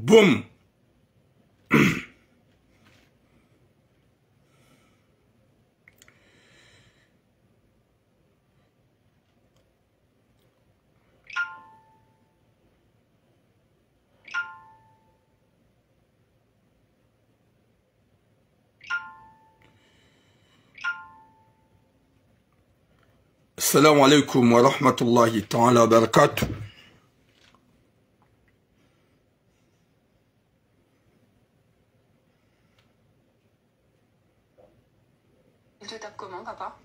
Boom. Assalamu alaikum wa rahmatullahi ta'ala wa barakatuh. Il te tape comment, papa?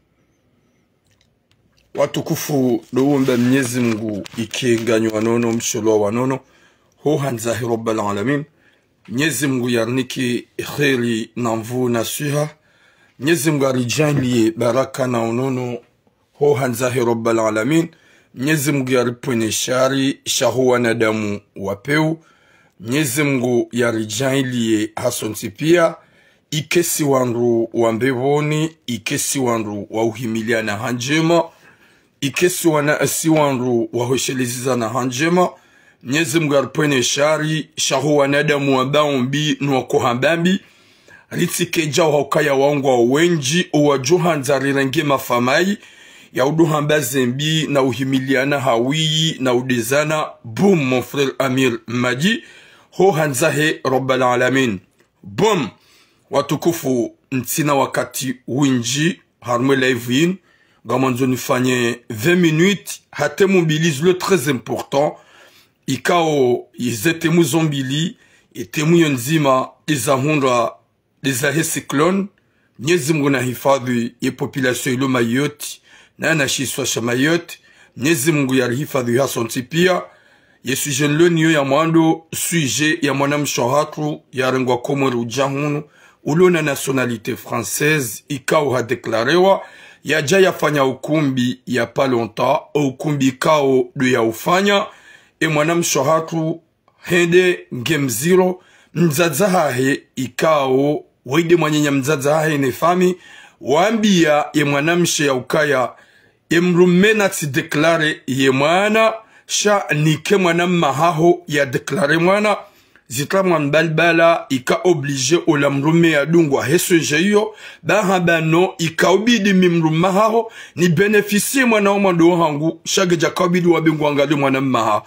Watukufu Mwenyezi Mungu ikienganywa wanono msholo wanono ho hanzahi rabbal alamin. Mwenyezi Mungu yarniki kheri na mvu na siha. Mwenyezi Mungu arijali baraka na unono ho hanzahi rabbal alamin. Mwenyezi Mungu yaripwene shari shahuwa na damu wapeu. Mwenyezi Mungu yarijali hasonti pia. Ikesi wanru wambevoni, ikesi wanru wa uhimilia na hanjema, ikesi wana asi wanru wa hosheliziza na hanjema. Mwenyezi Mungu aripwene shari shahu wanadamu wabaombi nuwako hambambi ritikeja wakaya wangu wa wenji uwajuha nzarirenge mafamai ya uduhamba zembi na uhimilia na hawiyi na udezana. Boom mon frère Amir Madi ho hanzahe rabbal alamin. Boom. Watukufu ntina wakati winji harmwe live in gamanzo nifanye 20 minutes hate mobilise le très important ikao izete muzombili etemu yonzima izahundra izahe cyclone. Mwenyezi Mungu na hifadhi ya population ilo Mayotte na anashiswa sha Mayotte. Mwenyezi Mungu ya hifadhi hasonti pia yesu jenlo niyo ya mwando sujet ya mwana mshohatru ya rengwa komoru jahunu ulona nationalité française ikao ha deklarewa ya jaya fanya ukumbi ya pa longtemps ukumbi kao do ya ufanya mwana mshohatu hende ngemziro mzazahahe ikao waide mwanyenya mzazahahe ne fami wambia mwana mshe ya ukaya mrumena ti deklare mwana sha nike mwana mahaho ya deklare mwana zitra mbalbala ika oblige ola mrume ya dungwa heso jeyo bahabano ika obidi mimruma hao ni beneficie mwana omando hangu shage jakabidi wabingwa ngale mwana maha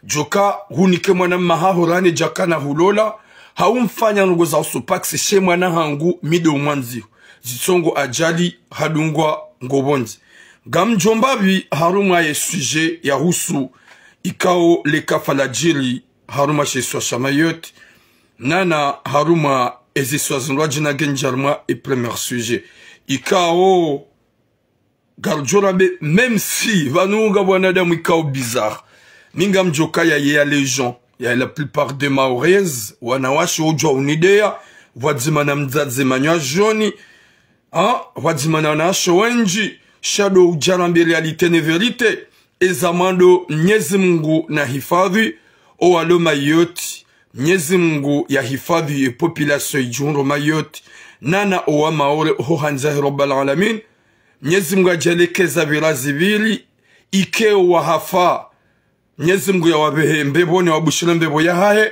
joka hunike mwana maha horane jakana hulola haumfanya ngo za usupaksi she mwana hangu mido mwanzi zitsongo ajali hadungwa ngobonzi gamjombabi haruma ye sujet ya husu ikao leka falajiri haruma sheswa shamayot nana haruma eziswa zinwa jina genjarma et premier sujet ikao garjorabe même si vanunga wanadamu ikao bizarre minga mjoka ya les gens ya la plupart des maoraises wanawashi ujwa unidea wadzimana mdzadze manywa joni wadzimana nasho wenji shadow ujarambe realite ne verite ezamando Mwenyezi Mungu na hifadhi owalo Mayotte. Mwenyezi Mungu ya hifadhi population ijunro Mayotte nana owa maore ho hanzahi rabbal alamin. Mwenyezi Mungu ajelekeza virazi vili ike wa hafa. Mwenyezi Mungu ya wabehe mbeboni wabushile mbebo ya hae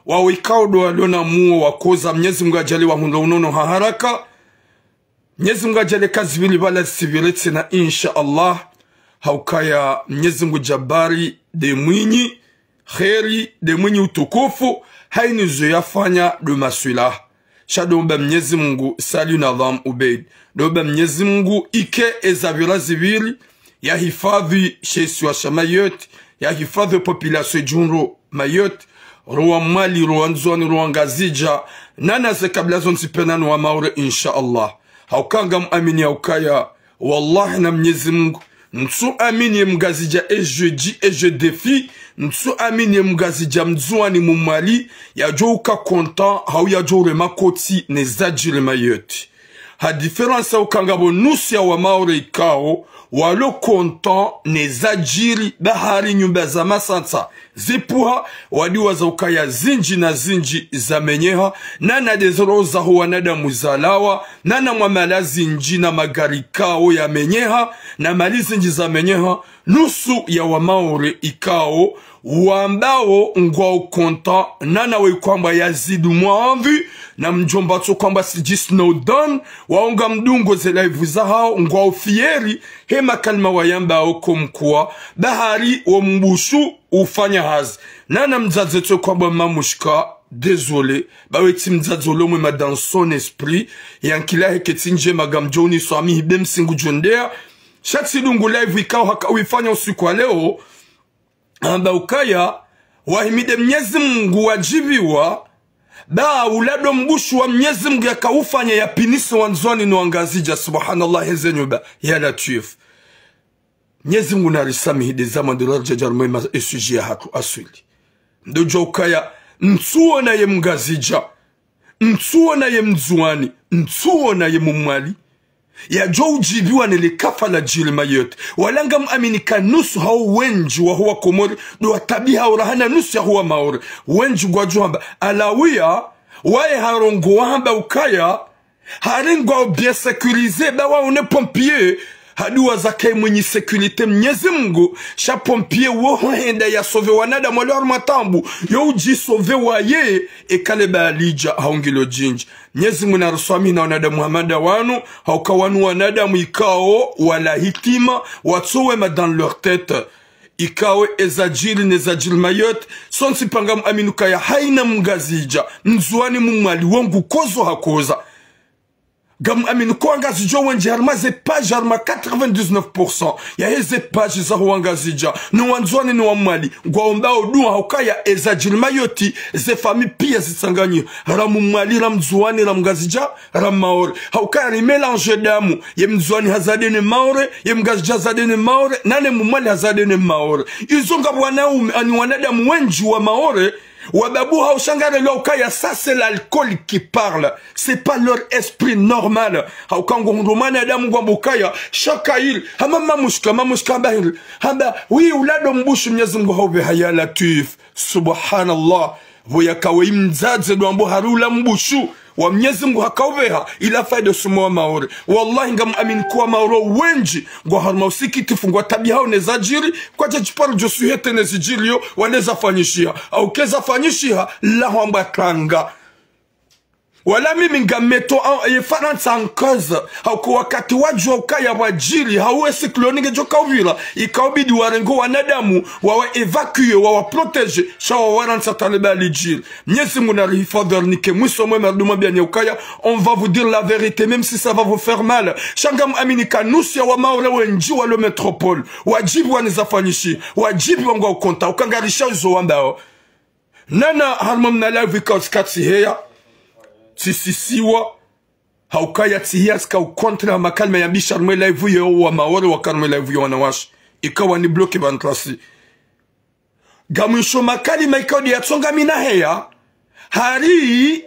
wawikao do alona muo wakoza. Mwenyezi Mungu ajali wa hundo unono haraka. Mwenyezi Mungu ajelekazi vili bala sivilete na insha Allah haukaya. Mwenyezi Mungu jabari de mwinyi kheri de mwenye utukufu haini zoyafanya do maswila shadomba Mwenyezi Mungu sali nadham ubeid domba Mwenyezi Mungu ike ezavira zivili ya hifadhi shesi wa Mayotte ya hifadhi population junro Mayotte ruwa mali ruwa nzoni ruwa ngazija nana ze kabla zonsi penanu wa maure insha Allah haukanga muamini haukaya wallahi na Mwenyezi Mungu nsu amini mgazija jeudi je défie nsu amini mgazija mzuani mumali ya jouka content hau ya joure makoti ne zadjile Mayotte ha différence au kangabo nusi ya wa maure ikao walo content ne zadjili bahari nyumba za masansa zipuha wadiwa za ukaya zinji na zinji za menyeha nana dezoro za huwanada muzalawa nana mwamala zinji na magari kao ya menyeha na mali zinji za menyeha nusu ya wa maure ikao wambao ngwa ukonta nana we kwamba yazidu mwavi na mjomba tu kwamba siji Snowden waonga mdungo zela ivuza hao ngwa ufieri hema kalma wayambao kumkuwa bahari wa mbushu ufanya hazi nana mzaze tu kwamba mamushka désolé bawe timzadzolo mwe dans son esprit yankila heketinje magamjoni swami hibem singu jondea shati dungu live ikao haka uifanya usiku wa leo amba ukaya wahimide Mwenyezi Mungu wajibiwa ba ulado mbushu wa Mwenyezi Mungu yakaufanya ya pinisi wanzoni no angazija subhanallah hezenyuba ya latif Mwenyezi Mungu narisami hide zaman de l'ordre jajarmwe ma esuji ya hatu aswili ndojo ukaya ntuo na ye mgazija ntuo na ye mzuani ntuo na ye mumwali ya jo ujibiwa nele kafala jilma yote walanga muaminika nusu hao wenji wa huwa komori do tabi hao rahana nusu ya huwa maori wenji gwa juhamba alawia wae harongo wahamba ukaya haringwa bien sécurisé bawa une pompier haduwa zake mwenye sekurite Mwenyezi Mungu sha pompier wo henda ya sove wanada mwalor matambu yo uji sove wa ye ekale balija haungilo jinji Mwenyezi Mungu na ruswami na wanada Muhammad wanu haukawanu wanada mwikao wala hitima watowe ma dans leur tête ikawe ezajili nezajili mayot sonsi pangam aminuka ya haina mgazija mzuani mumali wongu kozo hakoza gam amin ko angazija wenji harma ze page harma 99% ya heze page za wangazija no wanzoni no wamali ngwaomba odua hokaya ezajil mayoti ze fami pia zitsanganyi ramu mali ramzuani ramgazija ramaore hokaya ni mélange damu ye mzuani hazadene maore ye mgazija zadene maore nane mumali hazadene maore izonga wanaume ani wanadamu wenji wa maore Wababu haoushangare l'okaya, ça c'est l'alcool qui parle. C'est pas leur esprit normal. Haoukango hundumane adamu gwambukaya, shakail, hama mamushka bahil. Hamba, oui, ulado mbushu Mwenyezi Mungu haube haya latif. Subhanallah. Voyakawe imzadze duambo harula mbushu. Wa Mwenyezi Mungu hakauveha ila faida sumo maore wallahi ngam amin kwa maoro wenji ngwa harma usikiti fungwa tabia hao nezajiri kwa jajiparu josuhete nezijilio waneza fanyishia au keza fanyishia la hamba kanga wala mimi ngameto ye faransa en cause au kwa wakati wajua ukaya wajiri hauwe sikloninge joka uvila ikaubidi warengo wanadamu wawe evacue wawa protege shawa waransa taleba alijiri Mwenyezi Mungu na rihifadhi nike mwiso mwe merduma bia ukaya on va vous dire la vérité même si ça va vous faire mal shangam aminika nusia wa maure wenji wa le métropole wajibu wanizafanyishi wajibu wangu wa ukonta ukangarisha uzo wambao nana harmam na live ikauskatsi heya tisisiwa haukaya tihiaska ukontra makalma ya bisharmwe live yo wa maore wa karmwe live yo wanawashi ikawa ni bloke bantrasi gamusho makali maikodi ya tsonga mina heya hari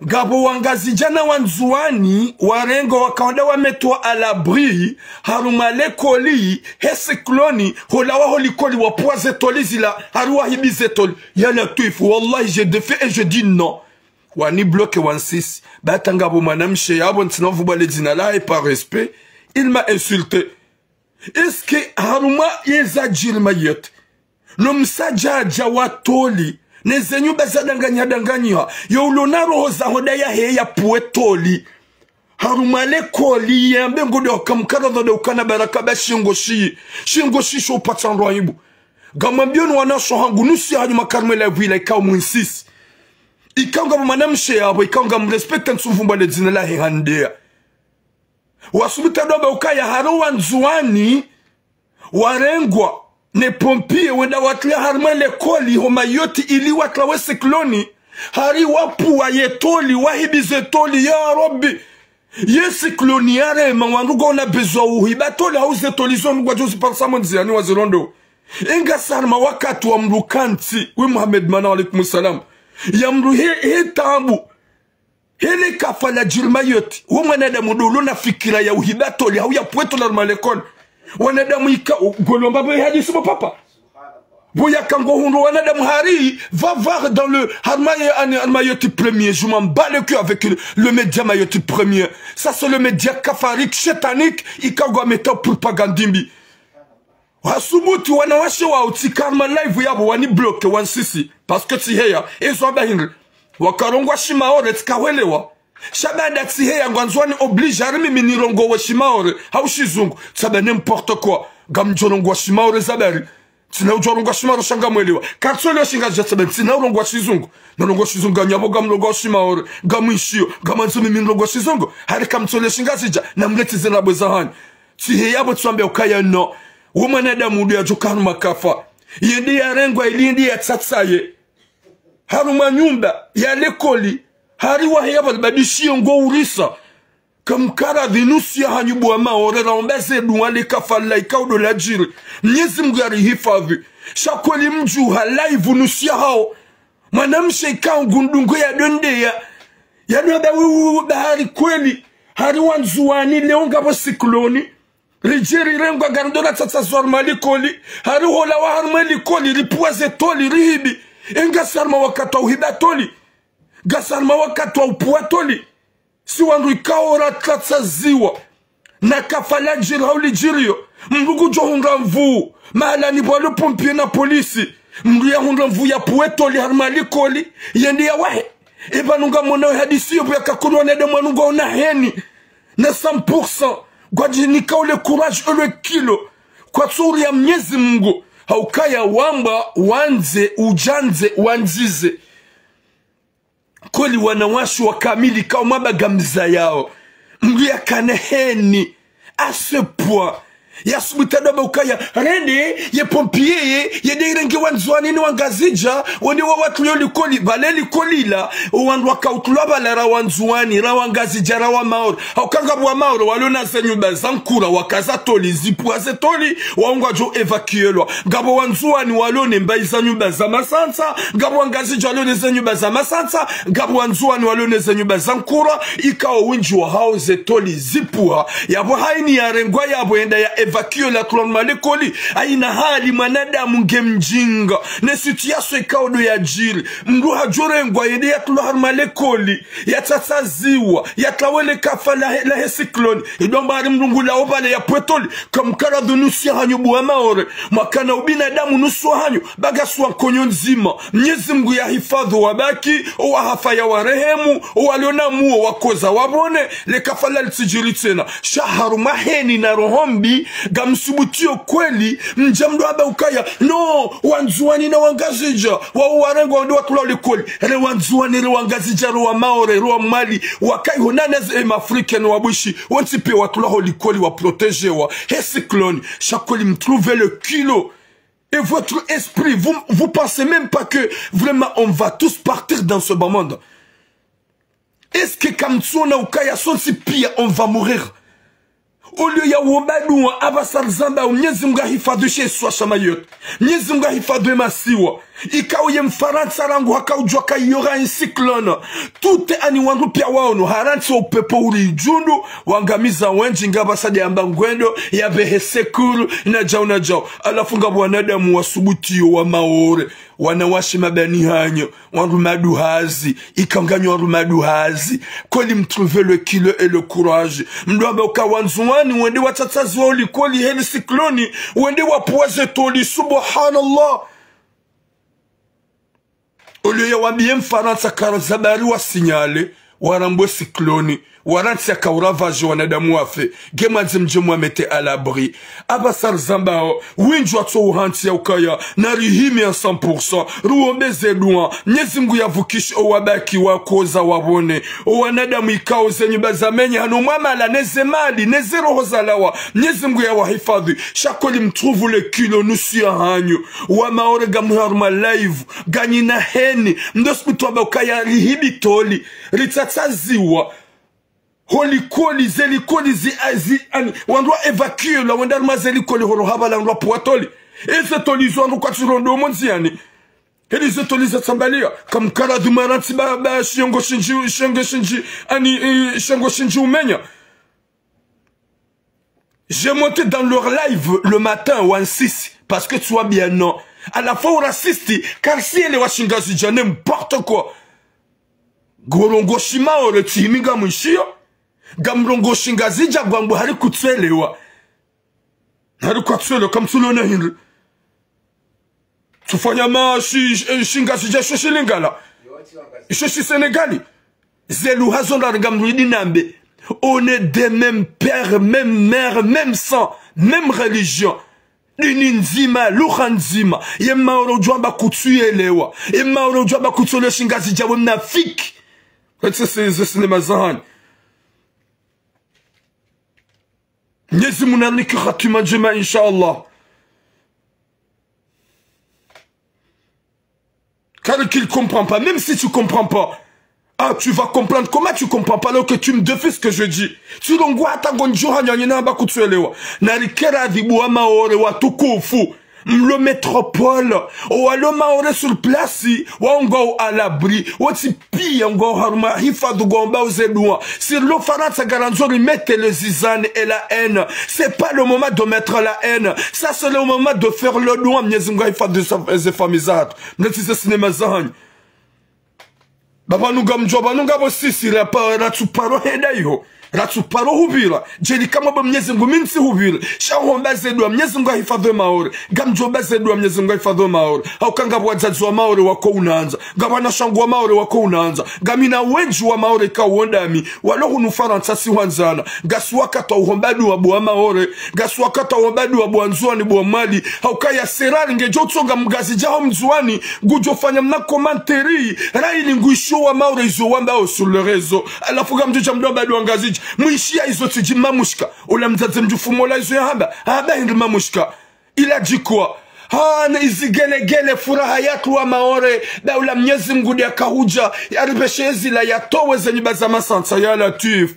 gabo wangazi jana wanzuani warengo wakawanda wametwa alabri harumale koli hesikloni holawa holikoli wapoaze toli zila haruwa hibize toli yana tuifu wallahi je défait et je dis non wani bloque 16 batanga bo manamshe yabo ntinovu bale dinala et par respect il m'a insulté est-ce que haruma yezajil mayet no msaja jawatoli nezenyu bazadanganya yo ulonaro hoza hodaya heya puetoli haruma le koli yambe ngodo kamkara do ukana baraka ba shingoshi sho patsanro yibu gamambio wana so hangu nusi hadi makarme la vila ka mwinsis ikanga manamshe yabo ikanga mrespecta nsuvumba le dinala hehandea wasubita doba ukaya haro wanzuani warengwa ne pompier wenda watla harma le koli homa yoti ili watla wesekloni hari wapu wa yetoli wahibize toli ya rabbi yesekloni yare manwandugo na bezwa uhibatoli hauze toli zonu gwa josi parsamo nziani wazirondo inga sarma wakati wa mrukanti we Muhammad mana alaikum salam yamru he tabu hele kafala jirma yoti mwanadamu dolo na fikira ya uhibatoli au ya pweto la malekon wanadamu ika golomba be hadisi mo papa boya kango hundo wanadamu hari va voir dans le harmayoti premier je m'en bats le cul avec le média mayoti premier ça c'est le média kafarique chétanique ikago meta propagandimbi Wasubuti wanawashe wa utikarma live yabo wani bloke wansisi. Paske tiheya, ezo abahingri. Wakarongwa shimaore tikawelewa. Shabanda tiheya ngwanzwani oblige harimi minirongo wa shimaore. Haushizungu. Tsabe n'importe quoi. Gamjorongo wa shimaore zabari. Tina ujorongo wa shimaore shanga mwelewa. Katsole wa shinga jatsabe. Tina urongo wa shizungu. Narongo shizungu ganyabo gamrongo wa shimaore. Gamuishio. Gamanzumi minirongo wa shizungu. Hari kamtsole shinga zija. Na mleti zinabwe zahani. Tiheya bo tuambe ukaya no. Umana mudu ya jukanu makafa. Yende ya rengwa ilindi ya tsatsaye. Haruma nyumba ya lekoli. Hariwa hiyaba badishi yongo urisa. Kamkara dhinusi ya hanyubu wa maore. Raombeze duwale kafala ikaudo la jiri. Mnyezi mgari hifadhi. Shakweli mjuha live nusi ya hao. Manamshe ikao gundungo ya donde ya. Ya nwaba bahari kweli. Hariwa nzuwani leonga bo sikloni. Rijeri rengwa gardona tata zorma likoli. Hari hola wa harma likoli. Ripuaze toli rihibi. Enga sarma wakatwa uhiba toli. Gasarma wakatwa upua toli. Si wandu ikaora tata ziwa. Na kafala jiri hauli jirio. Mbugu jo hunga mvuu. Mahala ni bwalo pompie na polisi. Mbu ya hunga mvuu ya puwe toli harma likoli. Yendi ya wahe. Eba nunga mwana hadisi yobu ya kakuruwa nede mwanunga ona heni. Na 100%. Gwajinika ule courage ule kilo. Kwa tsuri ya Mwenyezi Mungu. Haukaya wamba wanze ujanze wanzize. Kweli wanawashi wakamili kao mabagamiza yao. Mgu ya kaneheni. A ce point. Ya subitadoba ukaya. Rende ye pompier ye deirengi wanzuani ni wangazija. Wani wawatu yo likoli. Bale likoli la. Wandu wakautulwa bala ra wanzuani. Ra wangazija ra wa maoro. Haukanga wa maoro. Walona senyuba zankura. Wakaza toli. Zipuaze toli. Waungwa jo evacuelwa. Gabo wanzuani walone mbaiza nyuba za masansa. Gabo wangazija walone zenyuba za masansa. Gabo wanzuani walone zenyuba zankura. Ikao winji wa hao ze toli zipua. Yabo haini ya rengwa yabo enda ya evacue la klonma lekoli. Aina hali manadamu ngemjinga. Ne situation ikaudo ya jiri. Mdu hajorengwa yede ya tuluharma lekoli. Ya tataziwa. Ya tlawele kafa la hesikloni. Idombari mdungu la obale ya pwetoli. Kamkara dhunusi ya hanyu buwa maore. Makana ubinadamu nusu hanyu. Bagaswa konyo nzima. Mnyezi Mungu ya hifadhu wabaki. Owa hafa ya warehemu. Owa leona muo wakoza wabone. Le kafala litijiri tena. Shaharu maheni na rohombi. Gamsubutio kweli. Mjamdo haba ukaya. No. Wanzuani na wangazija. Wa uwarengo wando watula likoli. Re wanzuani re wangazija. Rwa maore. Rwa mali. Wakai honanez Africaine wabushi. Wantipe watula holikoli wa protéger wa. Hesikloni. Chakoli mtrouve le kilo. Et votre esprit, vous pensez même pas que vraiment on va tous partir dans ce bas monde. Est-ce que comme tsona ou kaya son si pire, on va mourir? Au lieu ya wobadu wa abasar zamba Mwenyezi Mungu hifadhi sheswa shamayot. Mwenyezi Mungu hifadhi masiwa. Ikao ye mfaransa rangu haka ujwa kayora insiklona. Tute ani wangu pia waono. Haranti wa upepo uri jundu. Wangamiza wenji ngaba sadi amba ngwendo. Ya behe sekuru. Na jao. Alafunga wanadamu wa subutio wa maore. Wanawashi mabani hanyo. Wanrumadu hazi. Ikanganyo wanrumadu hazi. Koli mtrouve le kilo et le courage. Mdwabe uka wanzuani. Wende watatazi wa ulikoli heli sikloni. Wende wapuaze toli. Subhanallah. Olio ya wabie mfaransa karazabari wa sinyale. Warambwe sikloni. Waranti ya kauravaji wanadamu wafe. Gemazi mjemu wamete alabri. Abasar zambao. Winju ato uhanti ya ukaya. Narihimi ya 100%. Ruombeze duwa. Mnyezi Mungu ya vukishi owabaki wakoza wabone. Wanadamu ikao zenyu bazamenye. Hano mamala neze mali. Neze roho zalawa. Mnyezi Mungu ya wahifadhi. Shakoli mtruvu le kilo nusu ya hanyo. Wamaore gamuharuma live. Ganyina heni. Mdospitu wabakaya rihibi toli. Ritataziwa. Holikoli zelikoli zi ani wandwa evacue la wandar mazelikoli horo habala ndwa puatoli ese toli zwandu kwa chirondo monziani heli ze toli za sambalia kamkara dumaranti ba shiongo shinji ani shiongo shinji umenya. J'ai monté dans leur live le matin ou en 6 parce que tu vois bien non à la fois raciste car si elle est washingazi ja n'importe quoi gorongo shima ore timiga mwishio Gamrongo shingazija gwambu hari kutselewa. Alikuwa tselo kama tulona hili. Tufanya shingazi jasho shilingala. Ishoshi Sénégali. Zelu hazonda ngamridi nambe. On est des mêmes pères, même mères, même sang, même religion. Ninzima, Luhanzima. Yema orojwamba kutuelewa. Yema orojwamba kutole shingazi jawo mnafiki. C'est cinéma zahani. Nyezi munaniki khatima jema inshallah. Car qu'il comprend pas, même si tu comprends pas. Ah, tu vas comprendre. Comment tu comprends pas alors que tu me défies ce que je dis? Tu l'ongwa atagonjoha nyanyina ba kutuelewa. Narikera dhibu maore wa tukufu. Mlo métropole. Ou alo maore sur place. Wa ongo à l'abri. Ou ti pia ongo harma. Hifadu gomba ozedoua. Si le faransa garanzori mette le zizane et la haine. C'est pas le moment de mettre la haine. Ça c'est le moment de faire le doigt. Mnyezunga hifadu zefamizat. Mnetise cinéma zahani. Baba nuga mjoba nuga bosisi ratuparo henda iho. Ratuparo hubila. Jeli kama ba mnyezi ngu minsi hubila. Shahomba zedwa mnyezi ngu hifadwe maore. Gamjoba zedwa mnyezi ngu hifadwe maore. Haukanga wadzadzwa maore wako unaanza. Gabana shangwa maore wako unaanza. Gamina wenju wa maore ka uondami. Walohu nufaransa si wanzana. Gaswakata uhombadu wa buwa maore. Gaswakata uhombadu wa buwa nzuani buwa mali. Haukaya serari ngejotoga mgazi jaho mzuani. Gujofanya mna komanteri. Raili nguisho wa maore izo wamba sur le réseau. Alafu gamjoja mdoba ngaziji. Mwishia izo tiji mamushka. Ula mzaze mjufumola izo ya haba hindi mamushka. Il a dit quoi? Na izigele furaha yatu wa maore. Da ula mnyezi mgudi ya kahuja. Ya ribeshezi la ya towe zenye bazama sansa. Ya Latif.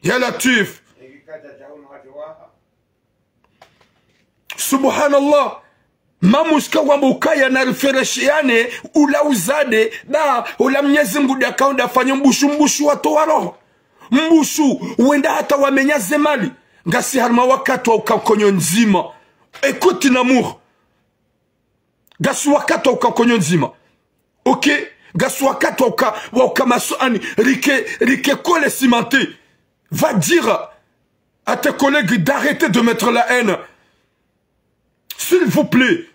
Ya Latif. Subhanallah. Mamushka wamba ukaya na rifereshiane ula uzade da ula mnyezi mgudi ya kaunda fanya mbushu watu wa roho. Mbushu uenda hata wamenya zemali. Ngasi harma wakati wa ukakonyo nzima. Écoute l'amour. Gasi wakati wa ukakonyo nzima. Ok? Gasi wakati wa ukamaso ani rike kole cimenté. Va dire à tes collègues d'arrêter de mettre la haine. S'il vous plaît.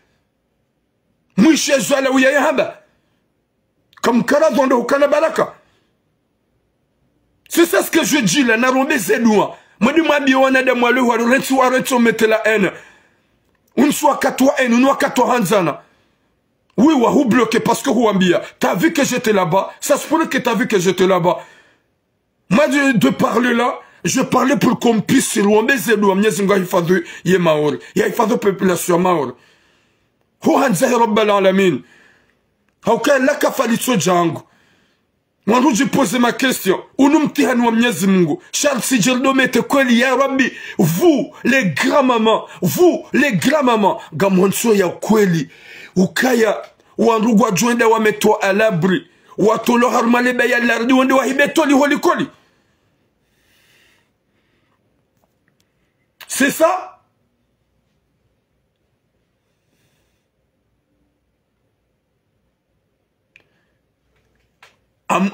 Mwishe zwala uyayahaba. Comme Karadonde ou Kanabalaka. C'est ça ce que je dis là. Narombe zenoua. Mwadi mwabiwana de mwale warentu mette la haine. Unswa katwa haine, unwa katwa hanzana. Oui, ou bloqué parce que Ouambia. T'as vu que j'étais là-bas. Ça se pourrait que t'as vu que j'étais là-bas. Moi, de parler là, je parlais pour qu'on puisse se louer. Zedou, amnyezinga hifadou ye maori. Ya hifadou population maori. Ho hanzahi rabbal alamin. Hauka laka falitso jangu. Mwangu pose ma question. Unumtihani wa mnyezi Mungu. Charles Sijeldo mete kweli ya Rabbi. Vous, les grands-mamans. Vous, les grands-mamans. Gamwanso ya kweli. Ukaya. Wanrugu wa juende wa meto alabri. Watolo harmalebe ya lardi. Wende wa hibetoli holikoli. C'est ça?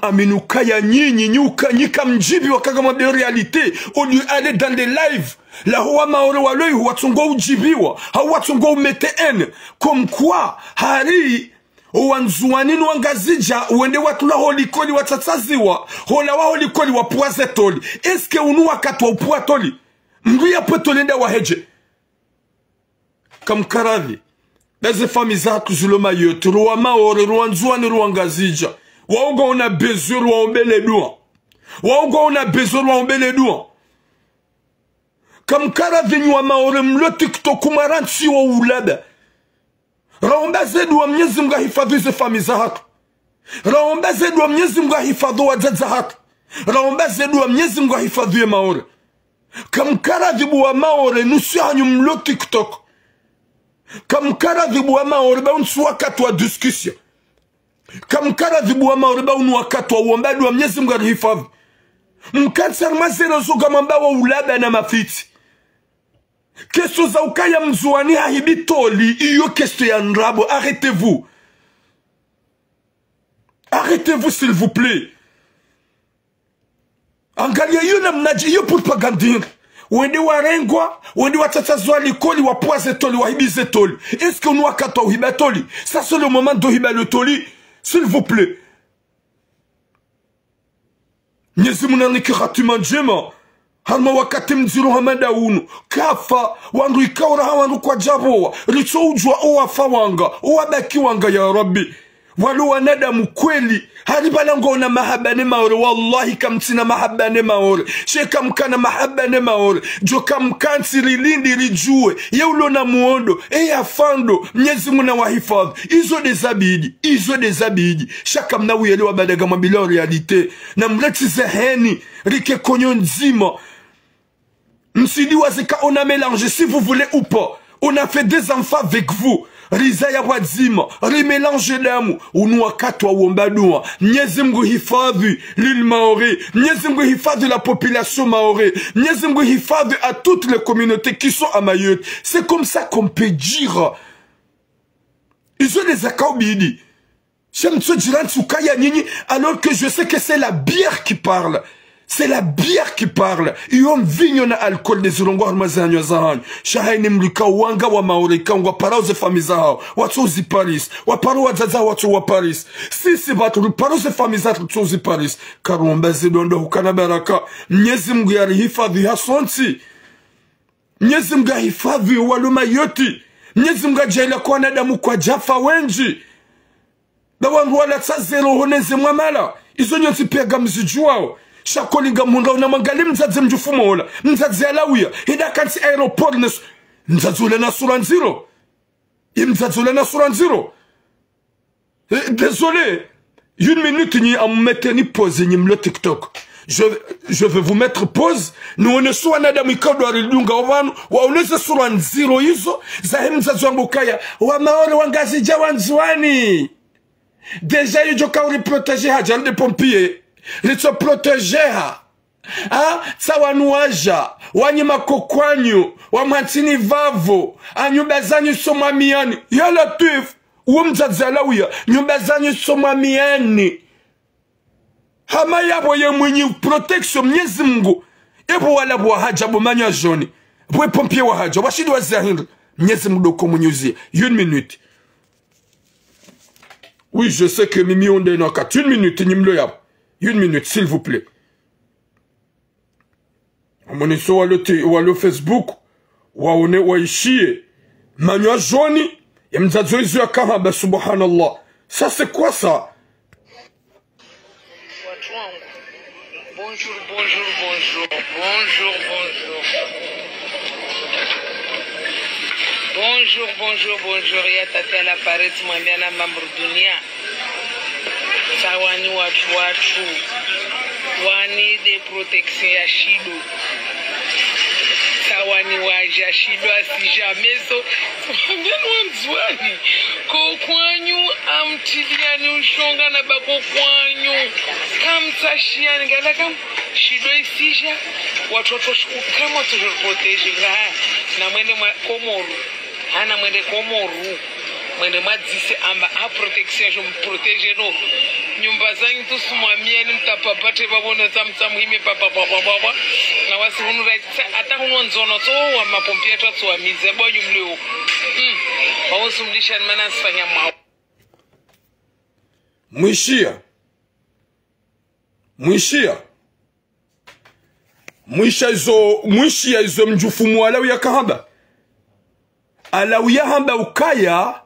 Aminukaya nyinyi nyika mjibi wakagama de réalité au lieu d'aller dans des lives la hoa maore waloi watungo ujibiwa hawatungo umete en comme quoi hari wanzuani nwangazija uende watu la holikoli watatsaziwa hola wa holikoli wa poise toli est-ce que unu wakati wa upua toli mbuya petolenda wa heje comme Karadhi des familles zatu zuloma yote ruwa maore ruwanzuani ruwangazija Waouga on a besoin de l'omber les doigts. Waouga on a besoin de l'omber les doigts. Comme Karadhi maorem le TikTok kumaran si wa ulada. Raomba zedu wa mnyezi mga hifadhi ze famiza hatu. Raomba zedu wa mnyezi mga hifadhi wa zadza hatu. Raomba zedu wa mnyezi mga hifadhi ya maore. Comme Karadhi wa maore nusi hanyum le TikTok. Comme Karadhi wa maore ba unsuwa katwa discussion. Comme Karadhi wa maoriba unu wakati wa uombadi wa mnyezi mga hifadhi. Mkansar mazerezo gamamba wa ulaba na mafiti. Kesto za ukaya mzuani hahibitoli. Iyo kesto ya nrabo. Arrêtez-vous. Arrêtez-vous s'il vous plaît. Angalia yu na mnaji yu propagandine. wende warengwa, wende watatazwa likoli, wapoise toli, wahibize toli. Est-ce que nous akatwa uhiba toli? Ça c'est le moment de hiba le toli. S'il vous plaît. Nyezi munaniki khatima njema. Halma wakati mziru hamada unu. Kafa, wandu ikaura hawandu kwa jabowa. Richo ujwa owa fawanga, owa baki wanga ya Rabbi. Walu wanadamu kweli. Haribalango na mahabane maore. Wallahi kamtina mahabane maore. Sheka mkana mahabane maore. Joka mkansi rilindi rijue. Yeulo na muondo. Eya fando. Mnyezi muna wahifadhi. Izo dezabidi. Izo dezabidi. Shaka mna uyelewa badaga mabila realite. Na mleti zeheni. Rike konyo nzima. Msidi wazika on a mélangé. Si vous voulez ou pas. On a fait des enfants avec vous. Rizaya wazima, rimelange damu, unuakatwa uombadua, Mwenyezi Mungu hifadhi l'île Maoré, Mwenyezi Mungu hifadhi la population Maoré, Mwenyezi Mungu hifadhi à toutes les communautés qui sont à Mayotte. C'est comme ça qu'on peut dire. Ils ont des akaobidi. J'aime ce diran tsukaya nini, alors que je sais que c'est la bière qui parle. C'est la bière qui parle. Iom vignona alcool des ulongo armazanyo zahan. Shahai mlika wanga wa maoreka wa paroze famizao. Watu zi Paris. Wa paro wazaza watu wa Paris. Sisi batu paroze famizao watu zi Paris. Karumba zidondo hukana baraka. Mwenyezi Mungu yarihifadhi hasonti. Mwenyezi Mungu hifadhi waluma yoti. Mwenyezi Mungu jaila kwa nadamu kwa jafa wenji. Bawangu wala tazero honeze mwamala. Izo nyoti pega mzijuao. Shakolinga munda una mangali mzadze mjufumo ola. Mzadze alawia. Hida kansi aeroport nesu. Mzadze ule na sura nziro. Mzadze ule na sura nziro. Désolé. Une minute ni a metteni pause ni mlo TikTok. Je vais vous mettre pause. Nous on est sur un adam ikado arilunga wanu. Wa uleze sura nziro hizo. Zahe mzadze wangu kaya. Wa maore wangazi jawanzwani. Deja yu joka uri protege hajali de pompier. Litso protegeha. Tsawanuaja. Wanyima kokwanyu. Wamantini vavo. Nyumba zanyu somamiani. Yala tif. Uomzazi alawia. Nyumba zanyu somamiani. Hama yabo ye mwenye protection Mwenyezi Mungu. Ebo wala bwa haja bomanya joni. Bwe pompier wa haja. Washidi wa zahir. Mwenyezi Mungu doko mwenyuzi. Une minute. Oui, je sais que Mimi onde no kat. Une minute nimlo yabo. Une minute, s'il vous plaît. On est sur le Facebook. On est au Ishie. Manu Joni. Et m'zazo izu ya kahaba, subhanallah. Ça, c'est quoi ça? Bonjour, bonjour, bonjour. Bonjour, bonjour. Bonjour, bonjour, bonjour. Ya tati à l'appareil, tu m'as bien à Mambrudunia. Sawani watu wani de protection ya shido sawani waja shido asijamezo mbenu mzwani ko kwanyu amtiliani ushonga na bako kwanyu kamtashiani gala kam shido isija watu kama tu protege na mwende komoru hana mwende komoru mwende madise amba a protection je me protege no nyumba zangu tu sumamiani mtapapate babona samsam hime papa na wasi hunu right ata hunu nzono to wa mapompia to to amize bo nyumleo bawusumlisha mana sifanya mao mwishia izo mjufumu alawia kahaba alawia hamba ukaya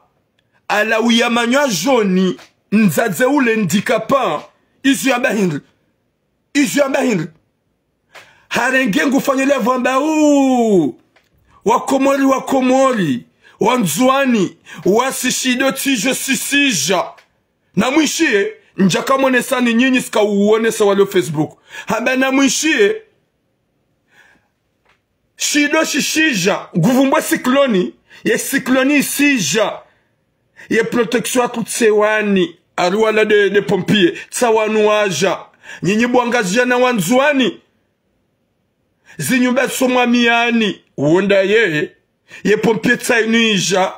alawia manywa joni nzadze ule ndikapa isu ya bahindri harenge ngufanyele vamba wakomori wanzwani wasishido tijo sisija na mwishie njaka mwonesani nyinyi sika uonesa wale Facebook haba na mwishie shido shishija guvumbwa sikloni ye sikloni sija ye protection à toutes ces wani aruala de pompiers tsawanuaja nyinyi bwangazi na wanzwani zinyumba somamiani wonda ye pompier tsainuija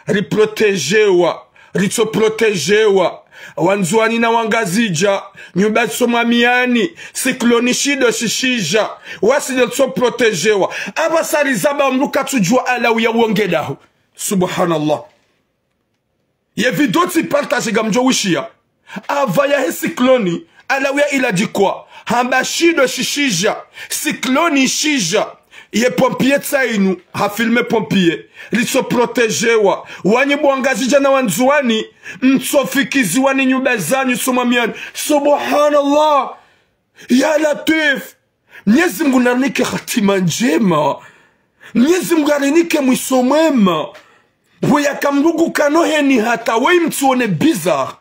riprotegewa ritso protegewa wanzuani na wangazija nyumba somamiani sikloni shido shishija wasile so protegewa abasari zaba mruka tujua ala ya wongedahu subhanallah ye vidoti partage gamjo wishia avaya he sikloni ala ya ila dikwa hamba shido shishija sikloni shija ye pompier tsainu ha filme pompier liso protegewa wanye bwangazija na wanzuani mtsofikiziwani nyumba zanyu somamiani subhanallah ya latif Mwenyezi Mungu nanike hatima njema Mwenyezi Mungu arinike mwiso mwema Bwaya kamdugu kanoheni hata wei mtuone bizarre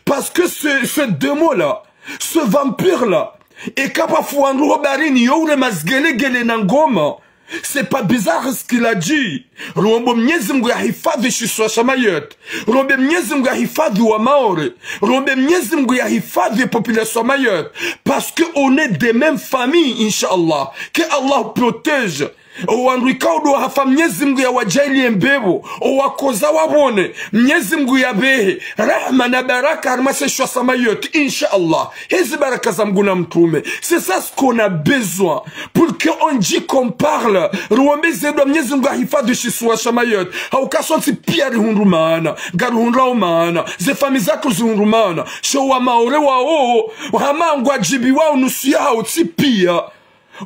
parce que ce démon là ce vampire là et kapafuandu robarini youre mazgelegele na ngoma. C'est pas bizarre ce qu'il a dit. Rombo Mwenyezi Mungu yahifadhi shiswa shamayot. Rombo Mwenyezi Mungu yahifadhi wa maore. Rombo Mwenyezi Mungu yahifadhi population mayot. Parce que on est des mêmes familles, Inch'Allah. Que Allah protège. Owanduika udo hafa Mwenyezi Mungu ya wajaili mbebo. Owakoza wabone. Mwenyezi Mungu ya behe. Rahma na baraka armase shwa samayot. Inch'Allah. Hizi baraka za Mungu na mtume. C'est ça ce qu'on a besoin. Pour qu'on dit qu'on parle. Ruombe zedo Mwenyezi Mungu ahifadhi shiswa shamayot. Haukasonti pia rihundumana. Garuhundrao maana. Ze fami zako zihundumana. Showa maore wao. Hamangu ajibi wao nusu yao tipia.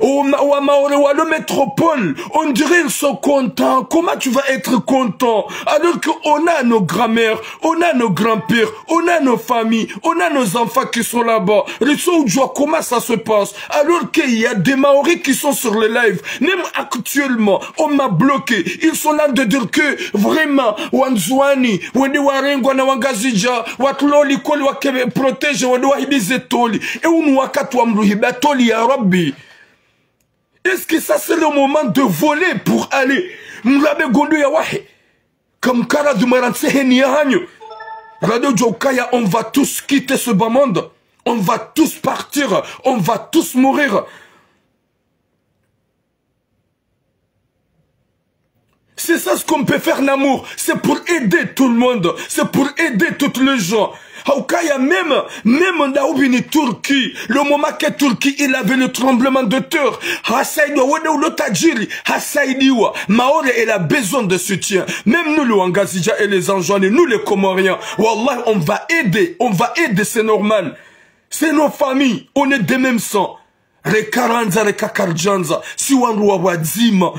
Au Maore métropole, on dirait ils sont contents. Comment tu vas être content alors qu'on a nos grands-mères, on a nos grands-pères, on a nos familles, on a nos enfants qui sont là-bas. Comment ça se passe alors qu'il y a des Maoris qui sont sur le live. Même actuellement, on m'a bloqué. Ils sont là de dire que vraiment, Wanzwani, Wende Warengo na Wangazija, Watloli Koli Wakebe protège, Wende Wahibizetoli, et Unwakatwa Mruhibatoli ya Rabbi. Est-ce que ça c'est le moment de voler pour aller Mlabe Gondo Yawahe comme Kara du Marantse Heniahanyo Radio Jokaya, on va tous quitter ce bas monde. On va tous partir. On va tous mourir. C'est ça ce qu'on peut faire en amour. C'est pour aider tout le monde. C'est pour aider toutes les gens. Haukaya même Ndaoubini Turquie, le moment que Turquie il avait le tremblement de terre, Hassaïdiwa, Wede le Tadjiri, Hassaïdiwa, Maore elle a besoin de soutien. Même nous le Wangazija et les Anjouani, nous les Comoriens, Wallah on va aider, c'est normal. C'est nos familles, on est des mêmes sangs. Rekaranza, Rekakarjanza, Siwanruwa Wadzima.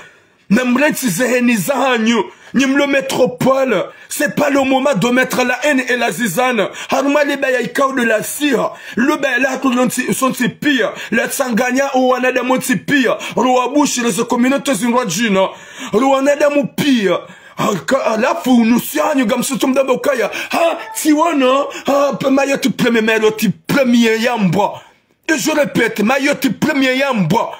Namrensi zeheni zahanyu, le métropole, c'est pas le moment de mettre la haine et la zizane. Haruma le baya ikao de la sire, le baya la tout son pire, la tsanganya ou anada mon pire, Rouabouchi les communautés zinwajina, Rouanada mon pire. Alafu nusianyu gamsutum da bokaya, ha tiwana, ha mayoti premier meloti premier yamba. Et je répète, mayoti premier yamba.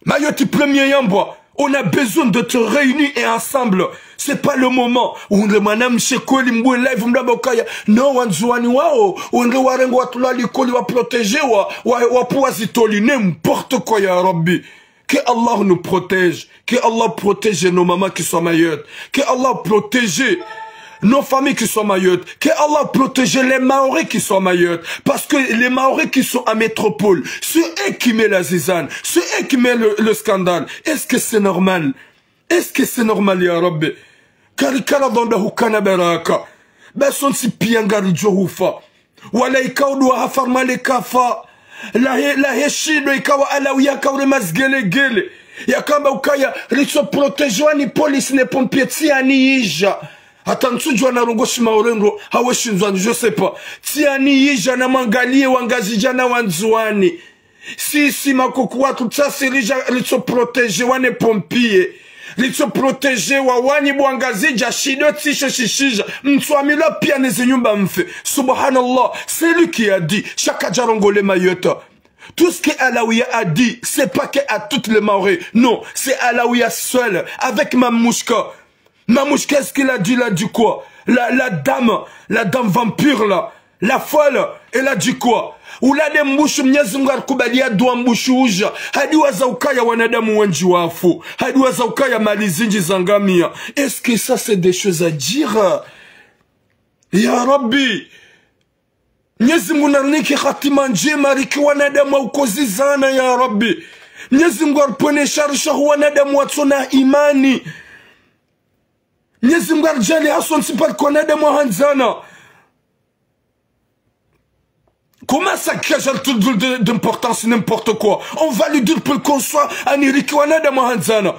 Mayoti premier yamba, on a besoin de te réunir et ensemble. C'est pas le moment. On le manam shekoli mbwe live mdabokaya. Non, wanzuani wao. On le warengo watulali koli wa protéger wa pouazitoli n'importe quoi ya Rabbi. Que Allah nous protège. Que Allah protège nos mamans qui sont mayottes. Que Allah protège nos familles qui sont mayottes. Que Allah protège les Maoris qui sont mayottes. Parce que les Maoris qui sont à métropole, c'est eux qui mettent la zizane. C'est eux qui mettent le scandale. Est-ce que c'est normal? Est-ce que c'est normal, ya Rabbi? Karikara donda hukana baraka. Bason si piangari johufa. Wala ikaudwa hafarma le kafa. La heshido ikawa alawiya kaure mazgele gele. Yakamba ukaya riso protejwani police ne pompier tiani ija. Atantujwa na rongoshi maorengo haweshinzwani je sais pas. Tiani ija na mangalie wangazija na wanzuani. Si makuku watu tsasi riso protejwani pompier. Licho protege wa wani buangazija shido tisho shishija mtuamila pia nezi nyumba mfe. Subhanallah, c'est lui qui a dit Chaka Jarongole Mayota. Tout ce que Alaouia a dit, c'est pas qu'à toutes les Maoris. Non, c'est Alaouia seul, avec Mamouchka. Mamouchka, qu'est-ce qu'il a dit? Il a dit quoi? La dame vampire là, la folle, elle a dit quoi? Ulade mbushu Mwenyezi Mungu alikubalia dua mbushu uja. Hadi wazaukaya wanadamu wenji wafu. Hadi wazaukaya mali zinji zangamia. Est-ce que ça c'est des choses à dire? Ya Rabbi, Mwenyezi Mungu narniki khatima njema riki wanadamu ukozizana ya Rabbi. Mwenyezi Mungu arpone sharisha wanadamu watsona imani. Mwenyezi Mungu arjali hason sipar kwa wanadamu hanzana. Comment ça cache d'importance n'importe quoi? On va lui dire pour qu'on soit ani riki wanadamu hanzana.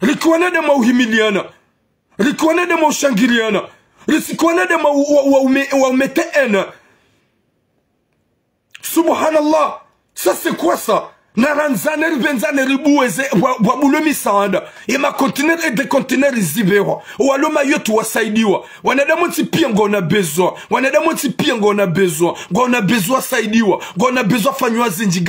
Riki wanadamu uhimiliana. Riki wanadamu ushangiliana. Subhanallah, ça c'est quoi ça? Naranzane benzane riboueze wabulumi saanda ima conteneur et des conteneurs izibero waloma yotu wasaidiwa wanadamu tipia ngona besoin wanadamu tipia ngona besoin saidiwa ngona besoin fanywa zinji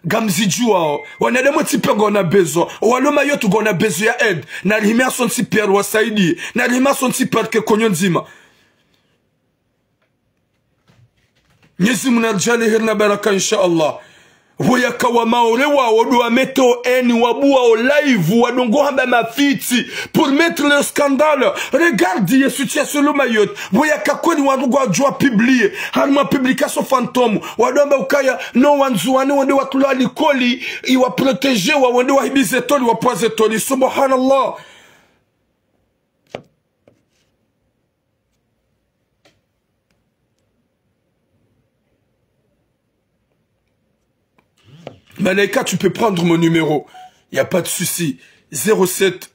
gamzijua wanadamu tipia ngona besoin waloma yotu ngona besoin ya aide na limia son tipia wasaidi na limia son tipia ke konyonzima Mwenyezi Mungu arjali hirna baraka inshallah. Voyaka wa maorewa wadua meto eni wabua au live wadongo hamba mafiti pour mettre le scandale. Regardez situation le maillot. Voyaka kweli wadugo ajua publier harma publication fantôme wadomba ukaya no wanzuane wande watula likoli iwa protéger wa wande wahibize toli wa poise toli. Subhanallah. Malaika, tu peux prendre mon numéro. Il n'y a pas de souci. 07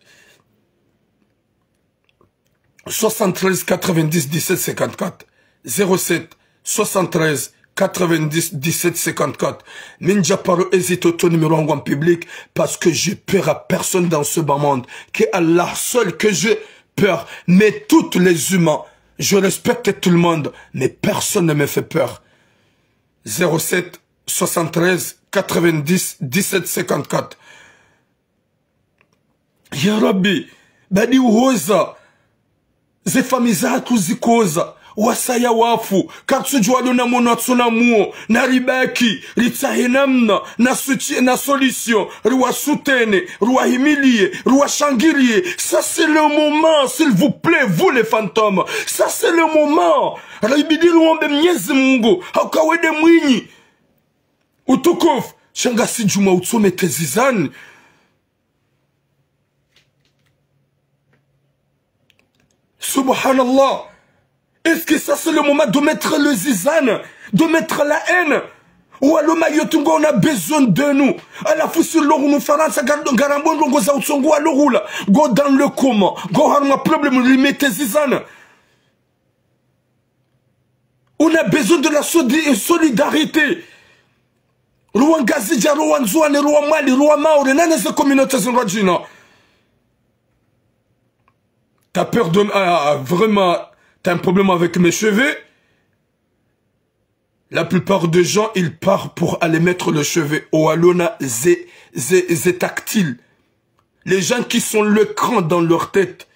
73 90 17 54. 07 73 90 17 54. Minja paro hésite ton numéro en public parce que j'ai peur à personne dans ce bas monde. Que Allah seul que j'ai peur. Mais tous les humains, je respecte tout le monde, mais personne ne me fait peur. 07 73 90 17 54. Ya Rabbi, badi uhoza ze famiza kuzikoza wasaya wafu katsujwa na mono tsunamuo na ribaki ritsahinamna na solution roi soutene roi humilier roi shangirie. Ça c'est le moment, s'il vous plaît, vous les fantômes, ça c'est le moment. Raibidil wombe Mwenyezi Mungu hakawede mwinyi utukufu shangasi juma utsome tezizani. Subhanallah. Est-ce que ça c'est le moment de mettre le zizane, de mettre la haine? Ou alors mayotungo on a besoin de nous. À la fois sur l'eau nous faransa garambon longo za utsongo alorula. Go dans le coma. Go harma problème limite zizane. On a besoin de la solidarité. Rwangazija, Rwanzouane, Rwamali, Rwamaure, nane ces communautés zinrajina. T'as peur de... vraiment, t'as un problème avec mes cheveux? La plupart des gens, ils partent pour aller mettre le cheveu. Au alona, c'est tactile. Les gens qui sont le cran dans leur tête,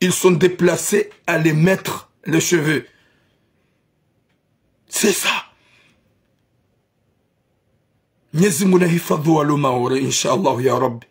ils sont déplacés à les mettre les cheveux. C'est ça. Mwenyezi Mungu hifadhi wale maore inshallah ya Rabbi.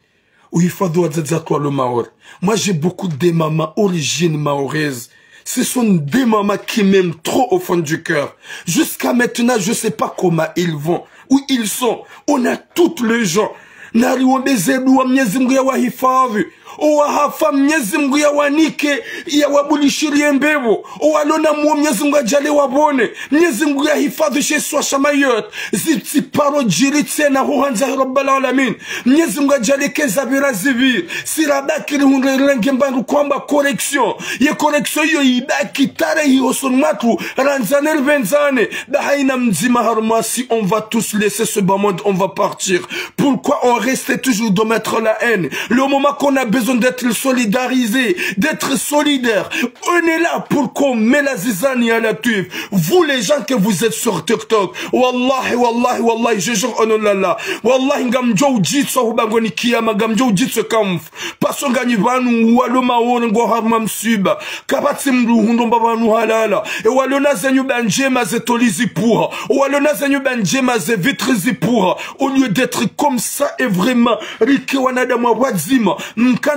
Uhifadhi wazazi wale maore. Moi j'ai beaucoup de mamans origine maoraise. Ce sont des mamans qui m'aiment trop au fond du cœur. Jusqu'à maintenant, je sais pas comment ils vont, où ils sont. On a toutes les gens. Nari wabezelu wa Mwenyezi Mungu ya wahifadhi. Owahafa Mwenyezi Mungu ya wanike ya wabulishirie mbevo. Owalona muo Mwenyezi Mungu ajale wabone. Mwenyezi Mungu ya hifadhi sheswa shamayot. Ziti paro jiritse na huhanza Rabbal Alamin. Mwenyezi Mungu ajale keza birazivir. Sirabakiri hunrenge mbandu kwamba correction. Ye correction yo ibaki tare hiyo sonmatu. Ranzaner benzane. Bahaina mzima harma si on va tous laisser ce bas monde, on va partir. Pourquoi on reste toujours de mettre la haine? Le moment qu'on a besoin d'être solidarisé, d'être solidaire. On est là pour qu'on met la zizanie à la tuive. Vous les gens que vous êtes sur TikTok, wallahi, wallahi, wallahi, je jure en Allah, wallahi, ngamjo jitso hubangoni kiyama, ngamjo jitso kamf. Paso ngani vanu, waloma wone ngo harma msuba. Kabati mru hundomba vanu halala. E walona zenyu banjema ze tolizi pourra. Walona zenyu banjema ze vitrizi pourra. Au lieu d'être comme ça et vraiment, rike wanada mwa wadzima, mka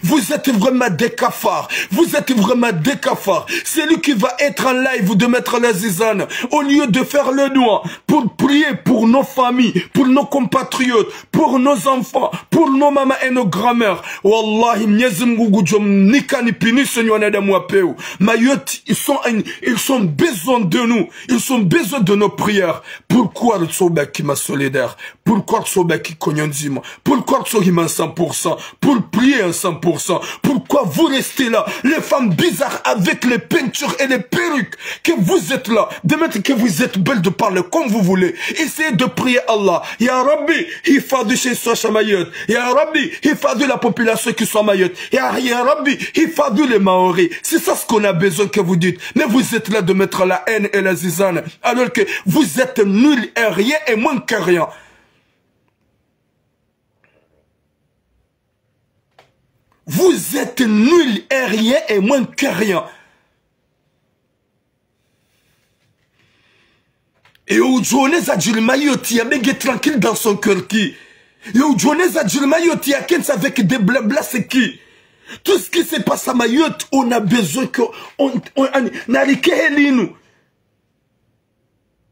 Vous êtes vraiment des cafards. Vous êtes vraiment des cafards. C'est lui qui va être en live de mettre la zizane. Au lieu de faire le noir pour prier pour nos familles, pour nos compatriotes, pour nos enfants, pour nos mamans et nos grand-mères. Wallahi, Mayotte, ils sont besoin de nous. Ils sont besoin de nos prières. Pourquoi le Tsoba qui m'a solidaire? Pourquoi le Tsoba qui cognonzima? Pourquoi le Tsoba 100%? Pour prier à 100%? Pourquoi vous restez là? Les femmes bizarres avec les peintures et les perruques. Que vous êtes là. De mettre que vous êtes belles de parler comme vous voulez. Essayez de prier Allah. Ya Rabbi, il faut de chez soi à Mayotte. Ya Rabbi, il faut de la population qui soit Mayotte. Ya Rabbi, il faut de les Maoris. C'est ça ce qu'on a besoin que vous dites. Mais vous êtes là de mettre la haine et la zizane. Alors que vous êtes nuls et rien et moins que rien. Vous êtes nuls et rien et moins que rien. Et aujourd'hui, Zadjil Mayotte, il y a bien tranquille dans son cœur qui. Et aujourd'hui, Zadjil Mayotte, il y a quelqu'un avec des blabla, c'est qui? Tout ce qui se passe à Mayotte, on a besoin que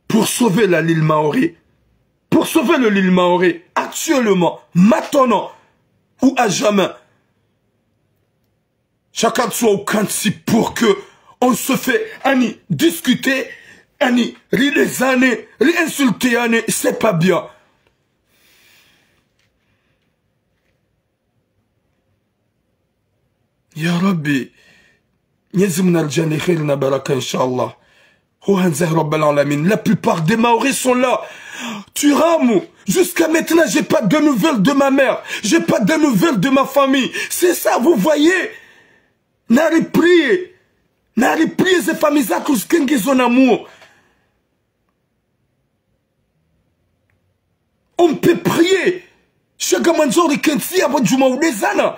pour sauver la l'île Maori. Pour sauver le l'île Maori, actuellement, maintenant, ou à jamais. Chacun soit au canci pour que on se fait discuter, rire les années, insulter années, c'est pas bien. Ya Rabbi, Nyezimna al-Jani khairna baraka inshallah. La plupart des Maoris sont là. Turamou, jusqu'à maintenant, j'ai pas de nouvelles de ma mère. J'ai pas de nouvelles de ma famille. C'est ça, vous voyez. Nari prié, ces familles à cause qu'ils ont amour. On peut prier. Chaque manzori kensi a votre jouma ou des ana.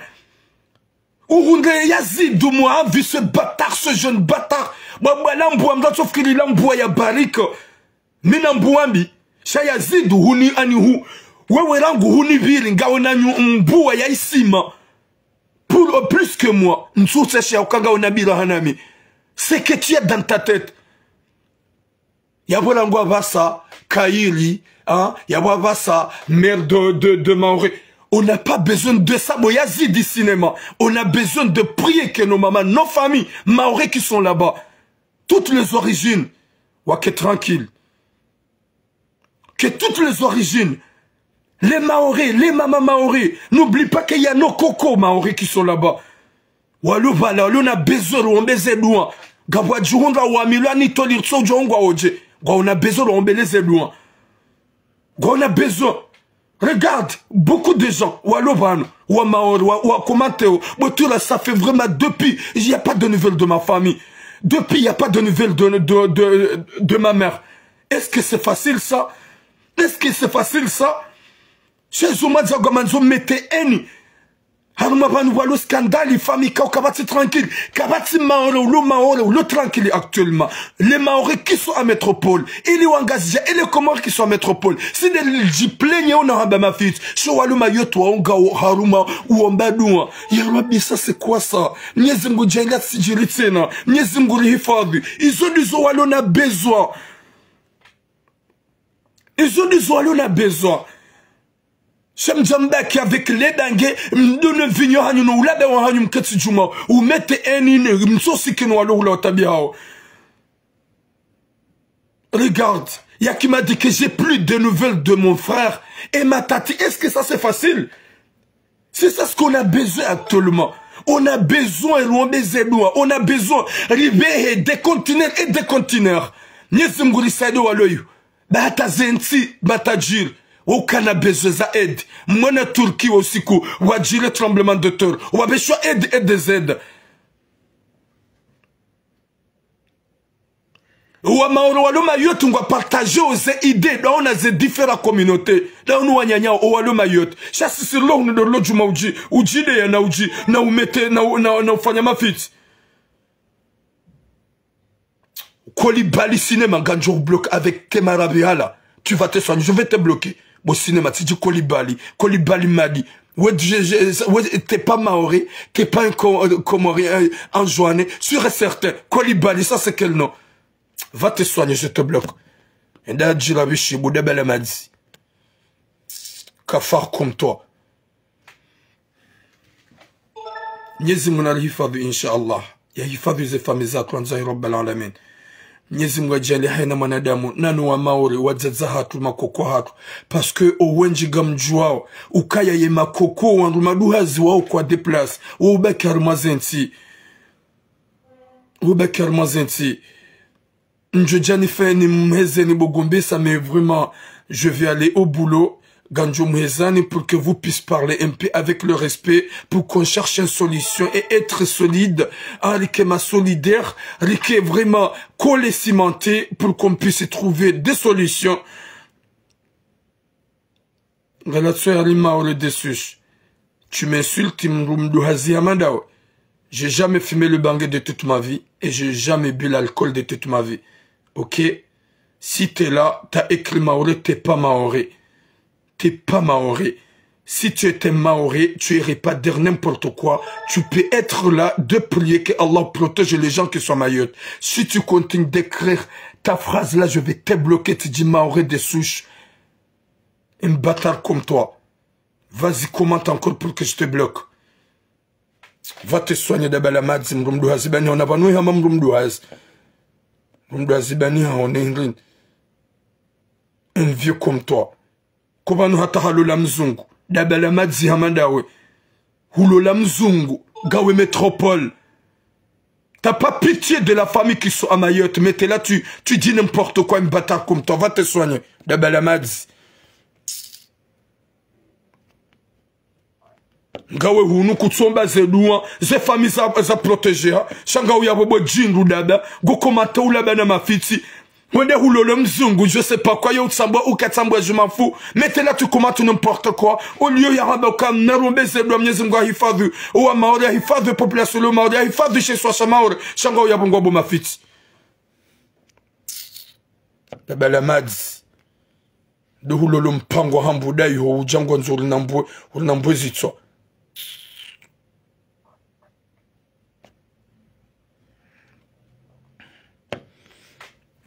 Urunde Yazid ou moi, vu ce bâtard, ce jeune bâtard. Moi, l'ambouam, sauf qu'il est l'ambouam ya barik. Mais l'ambouambi, Yazid ou huni anihu. Wewe rangu huni bili, ngaona mbouam ya isima. Pour plus que moi, c'est que tu es dans ta tête. Yabolangwa Vasa, Kairi, Yabwavasa, mère de Maori. On n'a pas besoin de ça, Yazid du cinéma. On a besoin de prier que nos mamans, nos familles, Maori qui sont là-bas, toutes les origines, que tranquille. Que toutes les origines, les Maoris, les mamas Maoris, n'oublie pas qu'il y a nos cocos Maoris qui sont là-bas. Walou vala, on a besoin, on a besoin. Gabwa djurunda wa milwa ni tolir tso djongwa oje. On a besoin, on a on a besoin. Regarde, beaucoup de gens, Walobano, ou Maori, ou Komateo, ça fait vraiment depuis, il n'y a pas de nouvelles de ma famille. Depuis, il n'y a pas de nouvelles de ma mère. Est-ce que c'est facile ça? Est-ce que c'est facile ça? Chez Zoumadza Gomanzo mettez eni. Haruma Banu le scandale, les familles, Kabati tranquille. Kabati Maori, le tranquille actuellement. Les Maoris qui sont à métropole. Et les Wangazia, et les Comores qui sont à métropole. C'est des jiplaignés, on a ma fille. Chez Waluma Yoto, Onga, Haruma, ou Ombadoua. Yarabi, ça c'est quoi ça? Nyezimgu Djengat Sijiritsena. Nyezimgu Hifadu. Ils ont dit on a besoin. Ils ont dit on a besoin. Chemjamba qui avec les dangues, nous vignon hanyu la de hanyu mketsi juma, ou mettez un in, msosi kino alo la tabiao. Regarde, il y a qui m'a dit que j'ai plus de nouvelles de mon frère et ma tati. Est-ce que ça c'est facile? C'est ça ce qu'on a besoin actuellement. On a besoin, on a besoin, river des continents et des continents. Nyezimguri saido aloyu, bata zenti, bata jil. Aucun a besoin d'aide. Moi, na Turquie aussi, ou à dire tremblement de terre. Ou à besoin d'aide et des aides. Ou à Maoro, Mayotte, on va partager aux idées. Là, on a des différentes communautés. Là, on a des ou à Mayotte. Chasse sur l'eau, on a de l'eau du Maouji. Ou Jide, na Uji, na ou mette, na Fanyama fit. Koli Bali cinéma, Ganjo bloque avec Kemarabiala. Tu vas te soigner, je vais te bloquer. Bo cinéma, tu dis Koulibaly Madi. Ouais, t'es pas maoré, t'es pas un comorien, un joanais, sûr et certain. Koulibaly, ça c'est quel nom? Va te soigner, je te bloque. Et là, Djirabichi, Boudebele Madi. Kafar comme toi. Nyezi munal hifadhu, inshallah. Ya hifadhu ze famiza kwanza Rabbal Alamin. Nyezi Mungu ajali haina mwanadamu nanu wa maori wazaza hatu makoko hatu paske owenji gamjuao ukaya ye makoko wandu maduhazi wao kwa deplace ubekar mazenti njojani fe ni mheze ni bogombesa mais vraiment je vais aller au boulot Ganjo Mhezani pour que vous puissiez parler un peu avec le respect, pour qu'on cherche une solution et être solide, ma solidaire, vraiment collé cimenté pour qu'on puisse trouver des solutions. Tu m'insultes, j'ai jamais fumé le bangé de toute ma vie et j'ai jamais bu l'alcool de toute ma vie. Ok? Si t'es là, t'as écrit maoré, t'es pas maoré. T'es pas maoré. Si tu étais maoré, tu irais pas dire n'importe quoi. Tu peux être là de prier que Allah protège les gens qui sont maillots. Si tu continues d'écrire ta phrase là, je vais te bloquer. Tu dis maoré des souches. Un bâtard comme toi. Vas-y, commente encore pour que je te bloque. Va te soigner de Balamad, Zimrumduhazibani. On a pas nous, Hamamrumduhaz. Rumduhazibani, on est un vieux comme toi. Kubanu hata halola mzungu. Dabala madzi hamandawe. Hulola mzungu. Gawe métropole. T'as pas pitié de la famille qui sont à Mayotte. Mais t'es là, tu dis n'importe quoi, un bâtard comme toi. Va te soigner. Dabala madzi. Gawe hunu kutsomba zelouan. Ze famille za protéger. Shanga ou yabobo djindu daba. Go komata ou laba na mafiti. Je sais pas quoi, ou je m'en fous. Mais t'es là, tu commentes n'importe quoi. Au lieu, il y a un bakam, narombe, c'est le mieux, hifadu. Ou à Maori, hifadu, population, le Maori, hifadu chez soi, Chamaor, Chango, Yabongo, Bomafit. La belle Mads. De Hulolum Pango, Hambouda, ou Django, ou Nambozitso.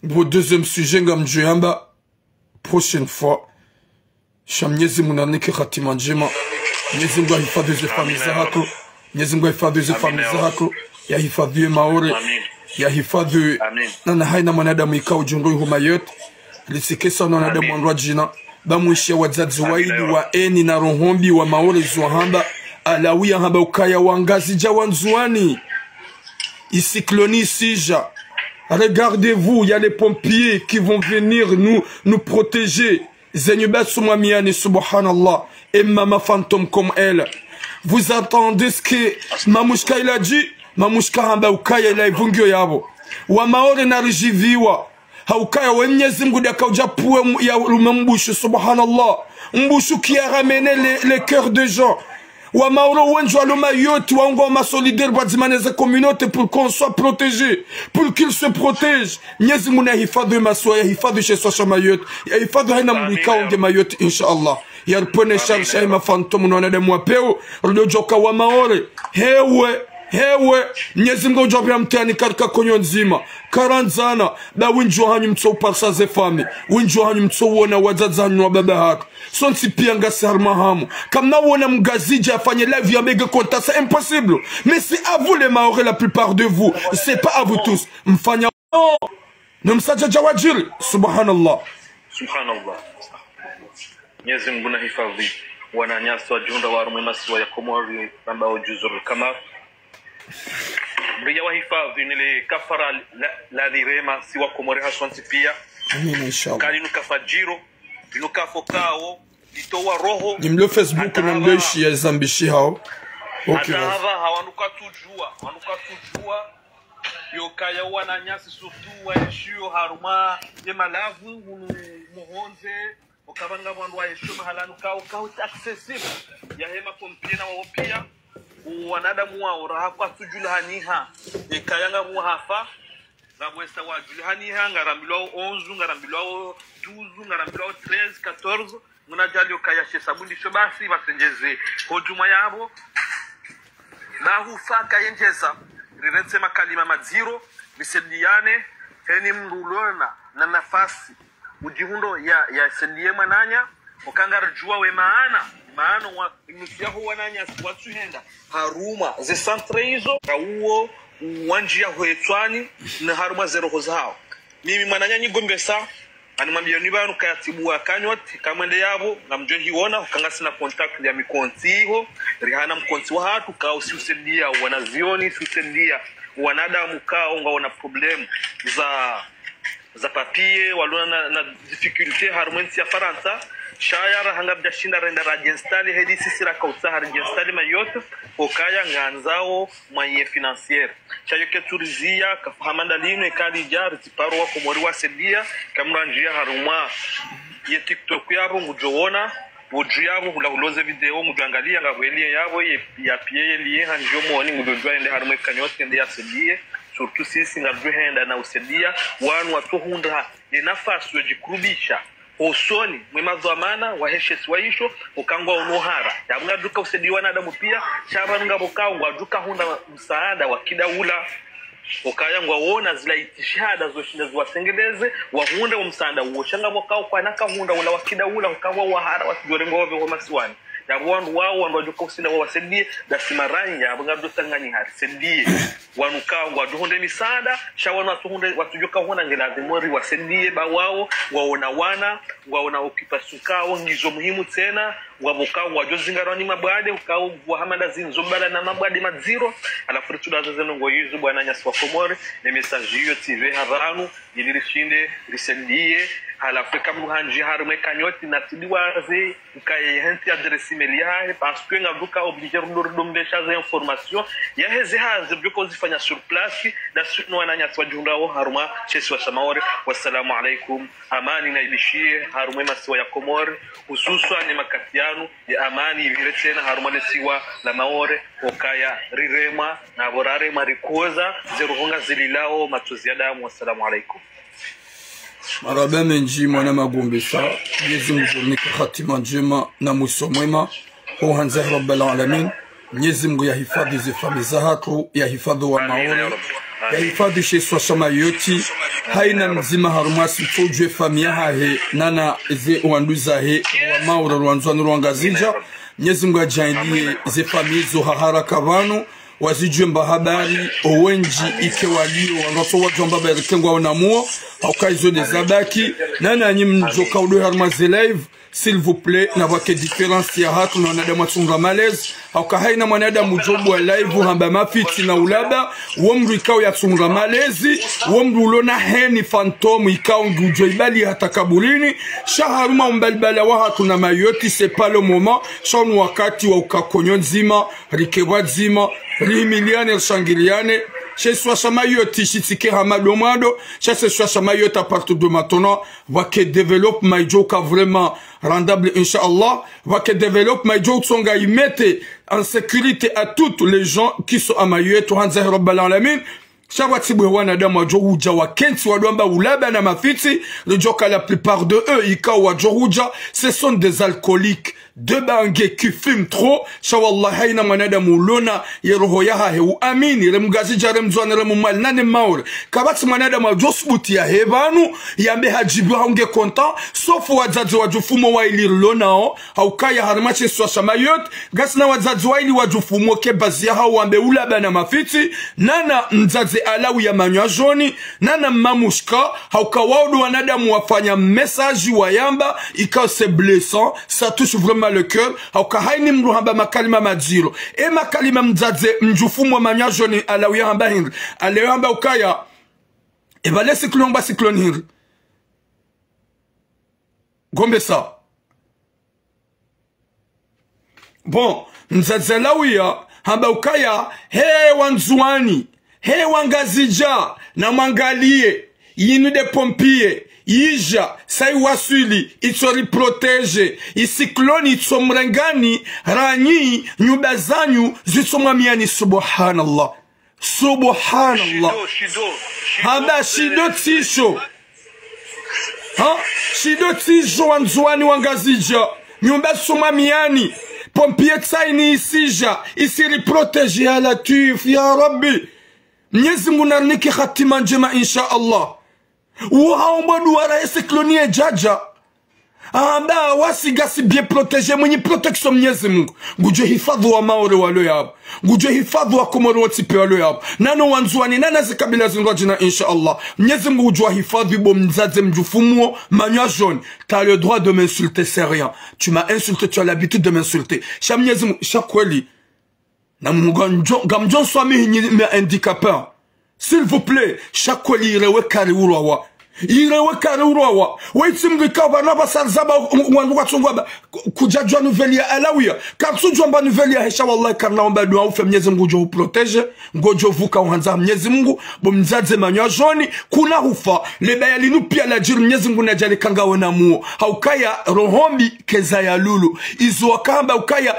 Vos deuxième sujet, comme Djuyamba, prochaine fois, Chamniezi Mounaneke Khatimanjema, Nyezingwa hifadhi ze famille hako, Nyezingwa hifadhi ze famille hako, ya hifadhi maore, ya hifadhi nana haina mwanadamu ikao jungo humayot, lisikesa mwanadamu wanrwa jina, bamuishia wazazi waidi wa eni na rohombi wa maore zuhamba, alawia hamba ukaya wangazi jawanzuani, isikloni sija. Regardez-vous, il y a les pompiers qui vont venir nous protéger. Zenyuba Soumamiani, subhanallah. Et Mama Fantôme comme elle. Vous entendez ce que Mamouchka il a dit? Mamouchka hamba ukaya ila ivungyo yabo. Wa maore na rijiviwa. Haukaya wenyezi mguda kauja puwe ya mbushu, subhanallah. Mbushu qui a ramené les cœurs des gens. Wa maoro wenjwa lo mayoti wa ngoma solidaire badzimaneze communauté pour qu'on soit protégé, pour qu'ils se protègent. Nyezi muna hifadhi maswaya, hifadhi chez soi mayot, ya hifadhi haina mbika onge mayot inshallah. Ya rpone sharsha ima fantomu nonade mwapeo, rdo joka wa maore. Hewe, Nyezi Mungu jabia mtani katika konyo nzima. Karanzana, da winjo hanyu mtso parsa ze fami. Winjo hanyu mtso wona wazaza hanyu wa baba hako. Sonsi pia ngasi harmahamu. Kam na wona mgazija afanye live ya mege konta, c'est impossible. Mais c'est à vous les Maoris, la plupart de vous. C'est pas à vous tous. Mfanya Numsaja jawajiri. Subhanallah. Subhanallah. Nyezi Mungu na hifadhi. Wananyasi wa junda wa rumimasi wa yakomori ambao juzuru kamar. Bria wa hifadhi nile kafara la direma siwa komore haswansi pia. Amina inshallah. Kali nukafajiro, nukafokao, itowa roho. Nimlo Facebook namlo ishi ya zambishi hao. Okay. Atahava hawanuka tujua. Yokaya wana nyasi surtout wa yeshio haruma ye malavu muhonze okabanga mwandu wa yeshio mahalanu kao accessible. Ya hema pompier na wopia. Wanadamu wao rahakwa tujulhaniha ekayanga muhafa ngabwesa wa julhaniha ngarambilwa 11 ngarambilwa 12 ngarambilwa 13 14 munajali ukayashe sabuni sho basi basenjeze hojuma yabo bahufaka yenjeza riretse makalima madziro bisediane heni mrulona na nafasi ujihundo ya sendie mananya ukangarjua we maana wa nusiaho wananya watuhenda haruma ze centre hizo kauo wanjia hoetwani na haruma zero hozao mimi mananya nyigombesa animambia ni banu kayatibua kanyoti kamwende yabo ngamjo hiona ukanga sina contact ya mikontiho rihana mkonti wa hatu ka usiusendia wanazioni usiusendia wanadamu kao ngaona problem za papier walona na difficulté harmonisi ya Faransa shayara hangabja shinda renda rajenstali hedi sisira kausa rajenstali mayote okaya nganzao manye financière chayoke turizia kafahamanda lino ekali jar tiparo wa komori wa sedia kamranjia haruma ye TikTok yabo ngujoona woju yabo hulahuloze video ngujangalia ngabwelie yabo ya pie liye hanjo moni ngujojwa ende haruma kanyote ende ya sedie surtout sisi ngajuhenda na usedia wanu watuhunda nafasi yojikurubisha osoni mwemazwamana waheshesi waisho ukangwa unohara yabunga duka usediwa na adamu pia shaba nga bokangwa duka hunda msaada wa kidaula ukayangwa wona zila itishada zoshinda ziwasengeleze wahunda wa msaada uoshanga mwakao kwa naka hunda ula wa kidaula ukangwa wahara watujorengove wa masiwani yabuwandu wao wandu wajuka usina wawasedie dasimaranya yabunga dutangani hari sedie wanukangwa duhunde misada shawanu watuhunde watujuka huna ngelazimori wasedie ba wao waona ukipasukao ngizo muhimu tena wabukao wajozingarani mabade ukao wahamada zinzombala na mabade madziro alafu tudazo zenongo yizu bwana nyasi wa Komori ne message hiyo TV haranu yilirishinde risendie halafu kama hanji harume kanyoti na tidiwaze ukaye henti adresse email yahe parce que ngaduka obligé ndorudombesha za information yaheze haze byo zifanya sur place da sunu wananya twajundao haruma chesi wa Samaore. Wassalamu alaikum, amani na ibishie harume masiwa ya Komori hususan ni makatiano ya amani vile tena haruma nesiwa la Maore okaya rirema na borare marikoza zeruhonga zililao matuzi ya damu. Wassalamu alaikum. Maraba menji mwana magombesa Mwenyezi Mungu niki khatima njema na mwisho mwema kwa hanza Rabbul Alamin. Mwenyezi Mungu yahifadhi zifami za hatu, yahifadhi wa Maore, yahifadhi sheswa shama yoti haina mzima harumasi tujwe familia hahe nana ze wanduza he wa Maore rwanzwani rwangazija. Mwenyezi Mungu ajaidie zifami zo haraka vanu wazijwe mbahabari owenji ike walio wangaso wajomba berikengwa wanamuo haukaizwe de zabaki nana nyi mjoka udo harmaze live s'il vous plaît na wake difference ya hatu na wanadamu watunga malezi hauka haina mwanadamu jobu wa live hamba mafiti na ulaba uomru ikao ya tunga malezi uomru ulona heni fantomu ikao ngujwa ibali hata kaburini shaharuma umbalibala wa hatu na mayoti c'est pas le moment shanu wakati wa ukakonyo nzima rikewa nzima rimiliane rishangiliane chez soi chamayoti chitike hamado mwado chez soi chamayoti à partir de maintenant va que développe maïjoka vraiment rendable inshallah va que développe maïjoka songa y mette en sécurité à toutes les gens qui sont à maïjoka hanza rabbal alamin. Shawatibwe wanadamu wajohuja wa kenti wadwamba ulaba na mafiti le joka la plupart de eux ika wajohuja ce sont des alcooliques de bange qui fument trop shawallah haina mwanadamu ulona yeroho yaha he uamini remgazi jarem zwane remumal nane maure kabati mwanadamu wajosbuti ya hebanu yambe hajibu haunge konta sofu wazazi wajufumo wa ili lonao haukaya harimache swa shamayot gasna wazazi wa ili wajufumo kebazi ya hao wambe ulaba na mafiti nana mzazi alawi ya manyajoni nana mamushka haukawaudu wanadamu wafanya message wa yamba ika c'est blessant ça touche vraiment le cœur hauka haini mruhamba makalima madziro e makalima mzaze mjufumu wa manyajoni alawi ya hamba hindri alewa hamba ukaya ebale siklon ba siklon hindri gombe sa bon mzaze alawi ya hamba ukaya he wanzuani he wangazija na mwangalie yinu de pompier yija sai wasuli itori protege isikloni itsomrengani ranyi nyumba zanyu zitsomamiani subhanallah subhanallah hamba shido tisho ha shido tijo wanzuani wangazija nyumba suma miani pompier tsaini isija isiri protege ya latif ya rabbi Mwenyezi Mungu narniki khatima njema insha Allah uhaomba duara eseklonie jaja amba wasigasi bien protege mwenye protection Mwenyezi Mungu nguje hifadhi wa maore walo yabo nguje hifadhi wa komoro wotipe walo yabo nano wanzuani nana zikabila zinrojina insha Allah Mwenyezi Mungu ujua hifadhi bo mzaze mjufumuo manywa jaune t'as le droit de m'insulter c'est rien tu m'as insulté tu as l'habitude de m'insulter sha Mwenyezi Mungu sha kweli na mungu gamjon swami me handicapé s'il vous plaît sha kweli irewe kari urwa irewe kare urowa waitimri kaba na basalzaba watungwa kujajwa nouvelle ya alawia katsujwa mba nouvelle ya hesha wallahi karna omba dua ufe Mwenyezi Mungu jo protege ngojo vuka uhanza Mwenyezi Mungu bomzaze manywa joni kuna hufa leba yalinu pia la jiru Mwenyezi Mungu najali kanga wena muo haukaya rohombi keza ya lulu izo wakamba ukaya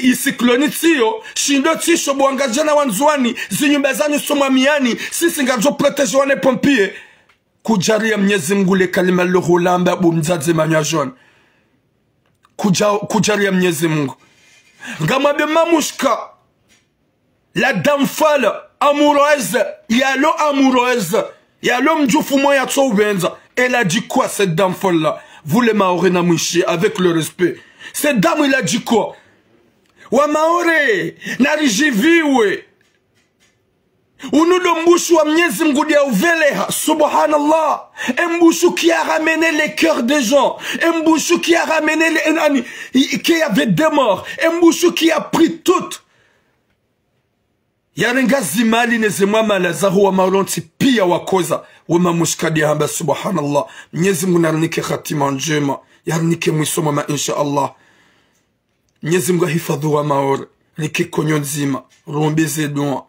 isiklonitio shindo tisho buangajana wanzuani zinyumba zanyu soma miani sisi ngajo protege wane pompier kujaria Mwenyezi Mungu le kalima lohulamba bumzaze manywa jaune kujaria Mwenyezi Mungu ngamabe mamushka la dame folle amoureuse yalo mjufu moya tsobenza elle a dit quoi cette dame folle là vous les Maoré na mwishi avec le respect cette dame il a dit quoi wa Maoré narijiviwe Unudo mbushu wa Mwenyezi Mungu dia uveleha subhanallah mbushu qui a ramené les cœurs des gens mbushu qui a ramené qui avait des morts mbushu qui a pris tout yarenga zimali nezemwa malazahu wa maulonti pia wakoza wema mushkadi hamba subhanallah Mwenyezi Mungu narnike khatima njema yarnike mwisoma ma insha Allah Mwenyezi Mungu hifadhu wa maore nike konyo nzima rombeze dua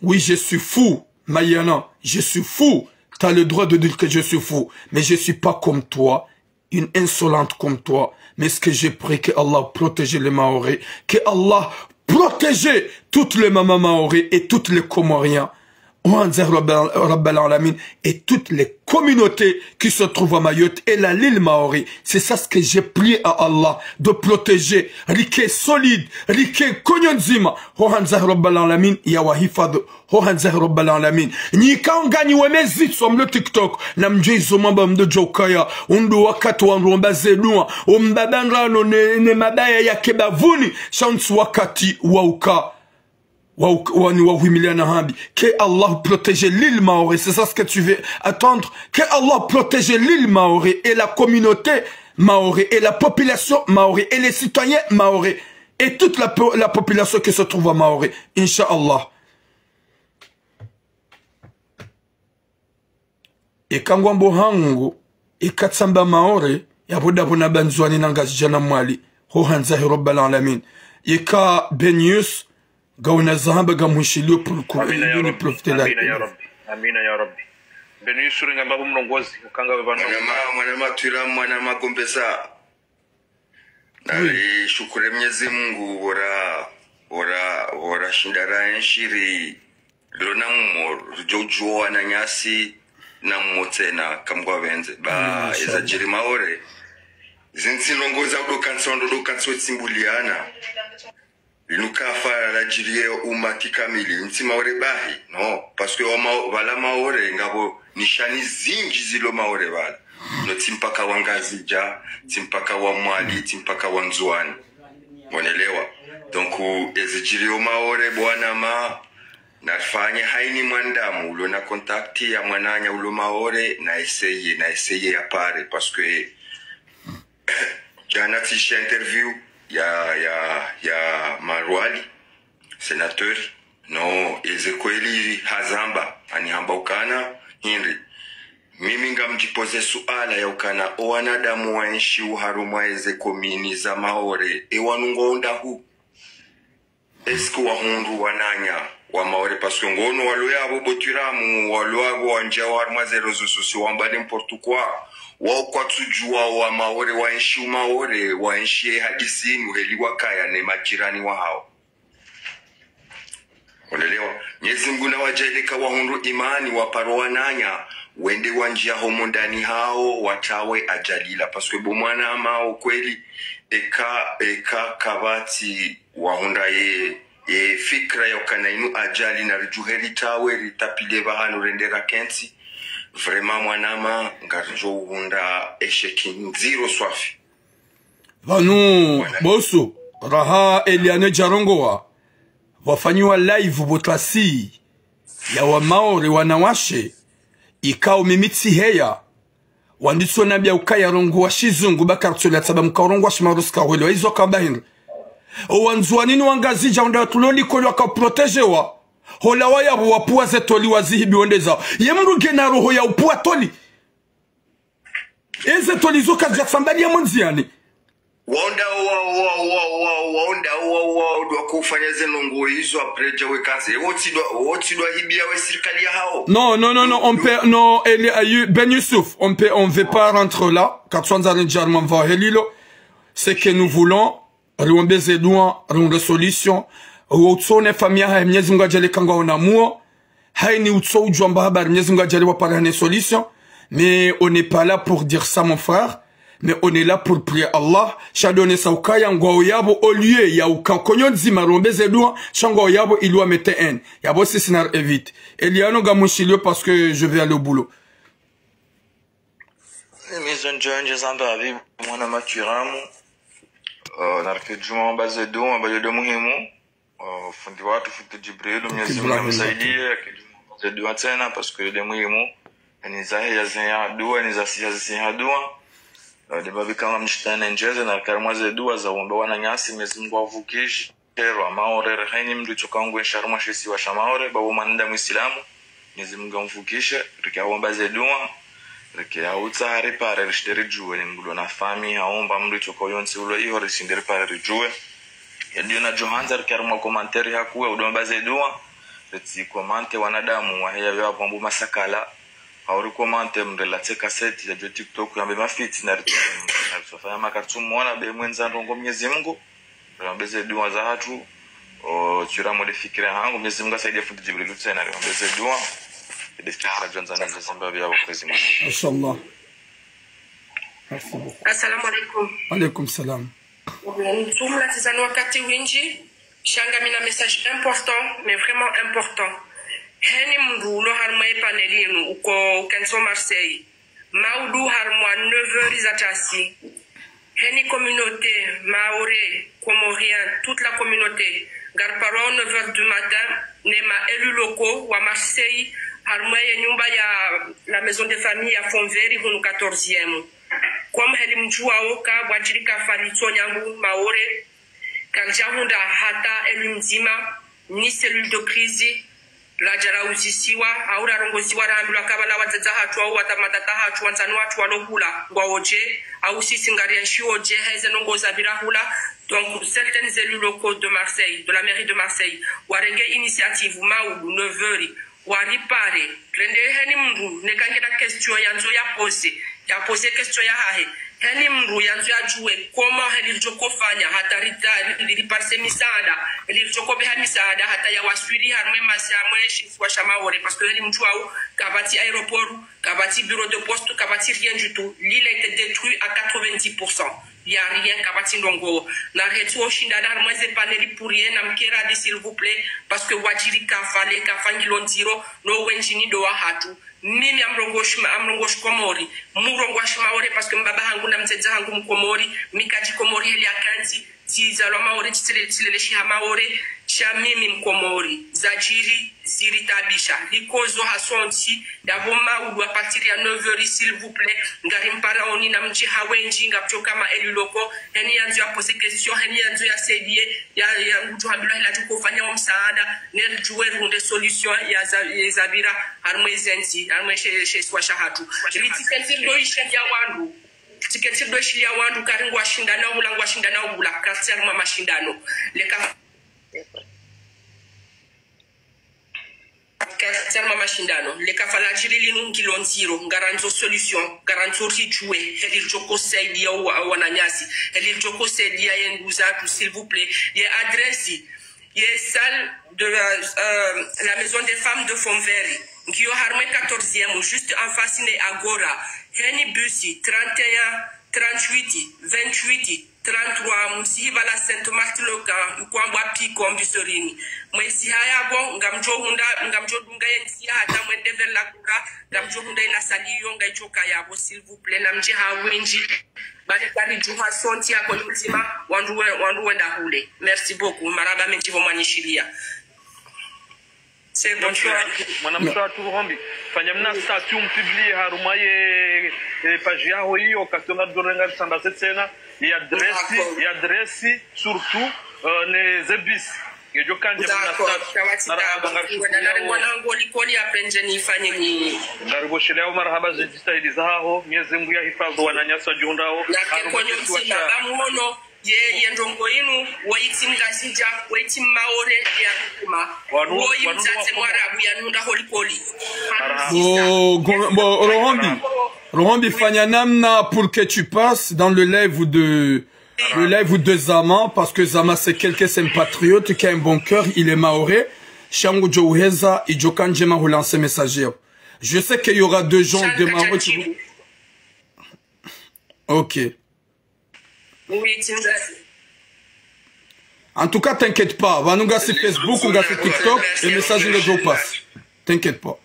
oui, je suis fou, Mayana, je suis fou. T'as le droit de dire que je suis fou, mais je suis pas comme toi, une insolente comme toi. Mais ce que j'ai pris, que Allah protège les Maoris, que Allah protège toutes les mamans Maoris et toutes les Comoriens. Et toutes les communautés qui se trouvent à Mayotte et la l'île Maori. C'est ça ce que j'ai prié à Allah de protéger. Rike solide, Rike konyonzima. Hohanzah Rabbal Alamin, Yawahifad, Hohanzah Rabbal Alamin. Ni kangani wemezit som le TikTok. Namjei zomamba mdo jokaya. Undu wakati wanromba zenua. Umbabanrano ne mabaya ya kebavuni. Chance wakati wauka. Que Allah protège l'île Maori, c'est ça ce que tu veux attendre. Que Allah protège l'île Maori et la communauté Maori et la population Maori et les citoyens Maori et toute la population qui se trouve à Maori, Inch'Allah. Et kangwambo hangu et katsamba Maori yabuda buna banzwani nangazijana mwali ho hanzahi rabbal alamin et ka Benius gauna zahamba gamushilio pour profiter la amina ya rabbi Benius suringa mbabu mlongozi ukanga webana mwana matwira mwana magombeza nali shukure Mwenyezi Mungu ora shindara enshiri lona mo jojo na nyasi na motena kamgwa benze ba ezajiri maore zinsilongoza do kanso tsimbuliana Lukafa la jirie umati kamili ntima ore bahi no parce que wala maore ngabo nishani zingi zilo maore bala no timpaka wangazija timpaka wa mwali timpaka wanzuani monelewa donc ezijirio maore bwana ma nafanye haini mwandamu ulo na kontakti ya mwananya ulo maore na esseye ya pare parce que jana tisha interview ya Marwali sénateur no Ezekweli Hazamba anihamba ukana Henry mimi ngamjipoze suala ya ukana wanadamu wanshi uharuma ezekomini za maore ewanungonda hu esku wahundu wananya wa maore parce que ngono walo yabo botiramu walo yabo wanja warma zero zososi wamba n'importe quoi wa kwa tujua wa maore wanshi maore wanshi hadisi nuheliwa kaya ne majirani wa hao unaelewa Mwenyezi Mungu na wajeleka wahundu imani wa parowananya wende wanjia homo ndani hao watawe ajalila paswe bomwana ama ukweli eka kabati wahunda ye fikra ya kanainu ajali na rijuheri tawe ritapile bahanu rendera kensi vraiment mwanama ngarjo hunda esheki nziro swafi vanu boso raha Eliane Jarongoa wafanyiwa live botasi ya wa maori wanawashe ikao mimitsi heya wanditso nabia ukaya rongo wa shizungu bakartsola tsaba mkarongo wa shimaruska welo izo kabahin owanzwanini wangazija unda tuloli kolwa ka protegewa hola waya wapua zetoli wazihibi ondeza yemruge na roho ya upua toli eze toli zo kaja sambali ya monziani waonda dwa kufanya zenongo hizo apreja wekaze woti dwa hibia we serikali ya hao non Ben Youssouf on veut pas rentrer là quand on jarman va helilo c'est que nous voulons riwambeze dua ronde solution utsone famia ha Mwenyezi Mungu ajale kanga onamua haini utso ujomba habari Mwenyezi Mungu ajale waparane solution mais on n'est pas là pour dire ça mon frère. Mais on est là pour prier Allah. Chadone saukaya ngwa yabo au lieu ya ukankonyo nzima rombeze dua changwa yabo ilwa mette en. Yabo sinar évite. Eliano gamushilio parce que je vais aller au boulot. Maison John jazamba abi mwana maturamu. Narkejuma baze dua baje muhimu. Fundi watu fundi Jibril Mwenyezi Mungu amsaidie akijuma dua tena parce que le muhimu ni zahe ya zenya dua ni za dua. Debabi kama mshtana njeze na karmaze dua za womba wana nyasi Mwenyezi Mungu avukishe kero amaore reheni mdu chokangu sharma shisi wa shamaore babu manda muislamu Mwenyezi Mungu amvukishe rikawomba ze dua rikia utare pare rishteri juwe ni mdu na fami haomba mdu chokoyonsi ulo iho rishinderi pare rijuwe yadio na Johanza rikarma komanteri hakuwe udomba ze dua ritsi komante wanadamu waheya vya pambu masakala auri komante mrelate kaseti ya jo TikTok ya bema fit na sofanya makartu muona be mwenza ndongo Mwenyezi Mungu rambeze dua za hatu o chura modifikira hangu Mwenyezi Mungu asaidia fundi Jibril tena rambeze dua idikara jonza na sababu ya ukwezi Mungu inshallah. Assalamu alaikum. Alaikum salam. Tumla tizani wakati winji shanga mina message important mais vraiment important. Heni mndu lo harma panelinu uko Kenso Marseille. Maudu harma 9h izatasi. Heni communauté maoré, comorien, toute la communauté. Garparo 9h du matin, nema élus locaux wa Marseille harma nyumba ya la maison de famille ya Fonveri hunu 14e. Comme heli mjua oka wajirika falito nyangu maore kanjahunda hata elu mzima ni cellule de crise la jara uzisiwa aura rongosiwa rambula kabala watza hatu au watamatata hatu wanzanu watu walokula ngwaoje au sisi ngari nshioje heze nongoza birahula. Donc certaines élus locaux de Marseille, de la mairie de Marseille, warenge initiative maudu 9h waripare rende heni mndu nekangena question yanzo ya pose question ya hahe heni mndu yanzo ya juwe koma heli jokofanya hata riparse misada heli jokobe ha misada hata ya waswiri harme masi amwe chifu wa shamaore parce que heli mtu au kabati aéroport kabati bureau de poste kabati rien du tout l'île a été détruite à 90%. Il n'y a rien kabati ndongo na retu oshinda dar mweze paneli pour rien na mkera di s'il vous plaît parce que wajiri kafale kafangilo nziro no wenjini do wa hatu mimi amrongosh komori murongosh maore parce que mbaba hangu na mtedza hangu mkomori mikaji komori heli akanti tizalo maore tsilele shi maore cha mimi mkomori zajiri ziritabisha likozo hasonti yaboma udwa partir ya 9h s'il vous plaît ngari mpara oni na mchi hawenji ngapcho kama eli loko yani yanzu ya pose question yani yanzu ya sedie ya mtu habila ila tukofanya wa msaada ne juwe runde solution ya zabira harmezenti harmeshe swasha hatu ritikenzi do ishia wandu tiketi do ishia wandu karingwa shindana mulangwa shindana ubula quartier mwa mashindano leka Terma mashindano le kafala jirili nungilo nziro garanzo solution garanzo rijuwe heli joko saidia wananyasi heli joko saidia yenduza tu s'il vous plaît ye adresse ye salle de la maison des femmes de Fonveri Ngio harme 14e, juste en face ne agora. Heni busi 31, 38, 28, 33, msihi vala Saint Martin loka, mkwamba piko mbisorini. Mwesi haya bon, ngamjo dunga yensi hata mwende vela kura, ngamjo hunda ila saliyo, nga ichoka yabo, s'il vous plaît, namji hawinji. Bane kari juha sonti ya konultima, wanduwe da hule. Merci beaucoup, maraba mentivo manishilia. C'est bon choix. Mwanamsha turombi. Fanya mna statut mpibli harumaye page yao hiyo kasonga dorenga sanda tena ya adresi surtout ne zebis. Ngejo kanje mna statut. Mwanangu likoli apenje nifanye nini? Ngaribo shileo marhaba zitistahili zao Mwenyezi Mungu yahifadhi wananyasa jundao. Na konyo msina bamuono ye ndongo yinu waitsingasija waitimmaore ya kuma woyimtsatse mwarabu ya nunda holikoli. Rohambi fanya namna pour que tu passes dans le live de Zama, parce que Zama c'est quelqu'un, c'est un patriote qui a un bon cœur, il est maoré. Shangu Joheza et Jokanjema relancer messager. Je sais qu'il y aura deux gens de Maroc qui... Ok. En tout cas, t'inquiète pas. Va nous gasser Facebook, on gasse TikTok, et message de Joe passe. T'inquiète pas.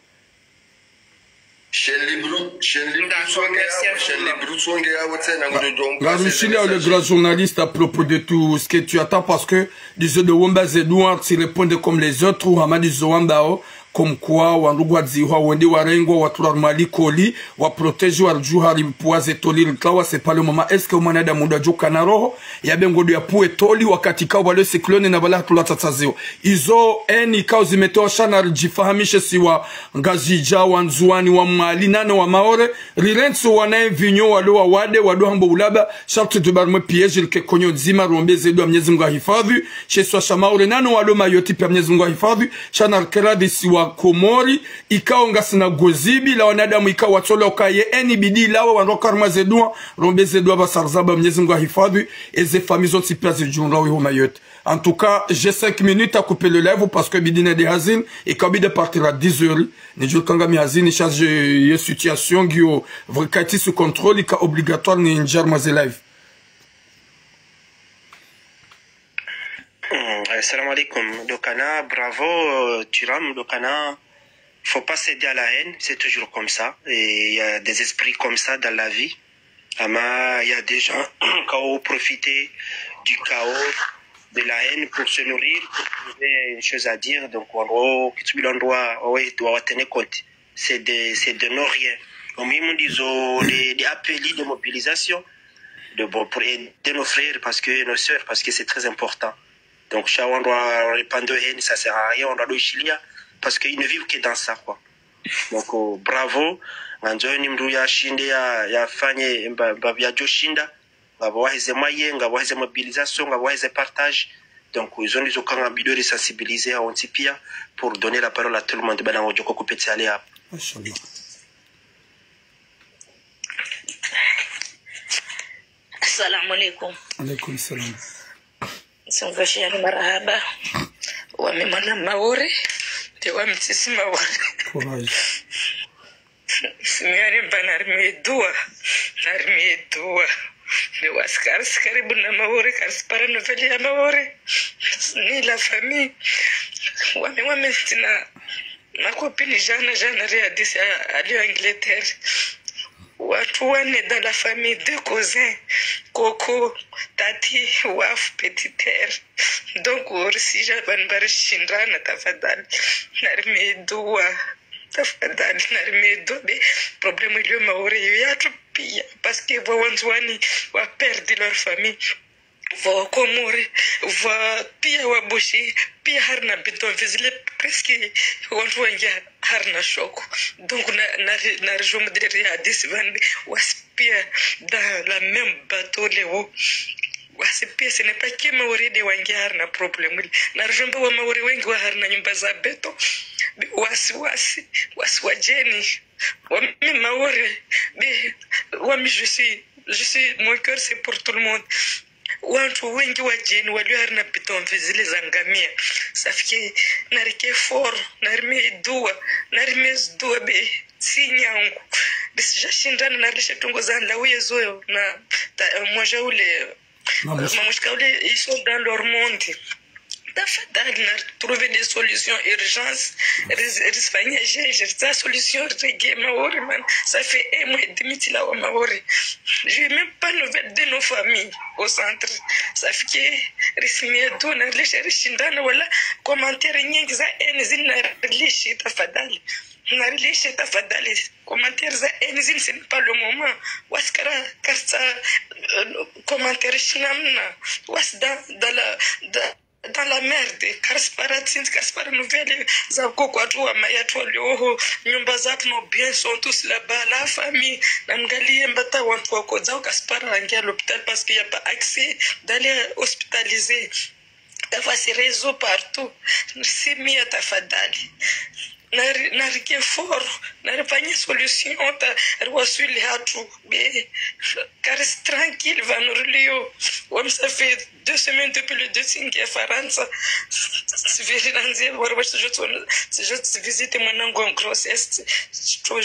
Garuchilia, le grand journaliste, à propos de tout ce que tu attends, parce que les de Wamba Zedouard, tu répondent comme les autres, ou Hamadi Zoambao, comme quoi, wandugu ziwa, wende warengo, watular mali koli, wa protege wa juhari mpuaze toli likawa, c'est pas le moment. Est-ce que umanada muda joka na roho, ya bengo ya pue toli, wakati kao wale siklone na wala hatula tatazeo. Izo, eni kao zimetewa shana jifahamishe siwa ngazija, wanzuani, wa mali, nane wa maore, rirenso wanae vinyo, walo wa wade, wado hambo ulaba, shartu tubarme piyeji, lke konyo zima, rombe zedu ya Mwenyezi Mungu hifadhi, sheswa shamaore, nano walo mayoti pia Mwenyezi Mungu hifadhi, shana rkeradi siwa Komori ikao ngasina gozibi la wanadamu ikao watola okaye eni bidi lawa wanrokarma zedua rombe zedua basarzaba Mwenyezi Mungu hifadhi et les familles aussi place junra wi homayot. En tout cas, j'ai 5 minutes à couper le live parce que bidine de hazin et kabi de partir à 10h. Ni jul kanga mi hazin ni charge ye situation gyo vrikati sous contrôle ika obligatoire ni njarma ze live. Salam alaikum. Dokana, bravo, Turam, Dokana. Faut pas céder à la haine, c'est toujours comme ça. Et il y a des esprits comme ça dans la vie. Il y a des gens qui ont profité du chaos, de la haine pour se nourrir, pour trouver une chose à dire. Donc, en gros, tu dois tenir compte. C'est de non rien. Au même des appels de mobilisation pour aider nos frères, nos sœurs, parce que c'est très important. Donc, on doit répandre de haine, ça sert à rien, on doit le chilia, parce qu'ils ne vivent que dans ça, quoi. Donc, bravo. Manjoni mdu ya shinde ya fanye ya joshinda, ngabawaheze maye, ngabawaheze mobilisation, ngabawaheze partage. Donc, ils ont des occasions de sensibiliser à Ontipia pour donner la parole à tout le monde. Ben, on va couper de aller à. Assalamu alaikum. Alaikum salam. Songashia marahaba. Wamemana maore. Te wamtisi maore. Courage. Simiani banarmedua. Narmedua. Ne waskar karibu na maore kaspara noveli ya maore. Ni la famille. Wamestina nakopini jana réadis ali Angleterre. Watu wane dans la famille, 2 cousins, Coco, Tati, Waf, Petiter. Donc, si j'avais un chindran, tafadal, narmedua, tafadal, narmedua, mais problème il y a maori, il y a trop pire, parce que Wawanzwani va perdre leur famille. Va komore va pia wabushi pia harna bidon vizile presque watu wengi harna shoko donc na région de Addis Ababa was pia dans la même bateau lewo was pia ce n'est pas que maori de wengi harna problème na région wa maori wengi wa harna nyumba za beto wasi wajeni wa maori wa je suis mon cœur c'est pour tout le monde. watu wengi wa jeni walio harina pitomvi zile za ngamia safiki narike for narime dua be sinyangu bisija shindana narisha tungoza la uyezo na moja ule mamushka ule iso dans leur monde tafadhali na trouver des solutions urgence risfanya j'ai ta solution rege maori man ça fait un mois et demi là au maori j'ai même pas nouvelle de nos familles au centre ça fait que rismie dona lisha rishindana wala commentaire nyingi za enzina lishi tafadhali narilishe tafadhali commentaire za enzin c'est pas le moment waskara karsa commentaire shinamna was dans la merde kaspara nouvelle za koko watu wa mayatu walio nyumba zatu no bien sont tous là-bas la famille namgalie mbata watu wako zao kaspara rangia l'hôpital parce qu'il y a pas accès d'aller hospitaliser d'avoir ces réseaux partout c'est mieux tafadhali narike for narifanya solution ta rwasuli hatu be caris tranquille vanurlio wam ça fait 2 semaines depuis le 2 à France siviriranze warwash je visite mwanangu en grossesse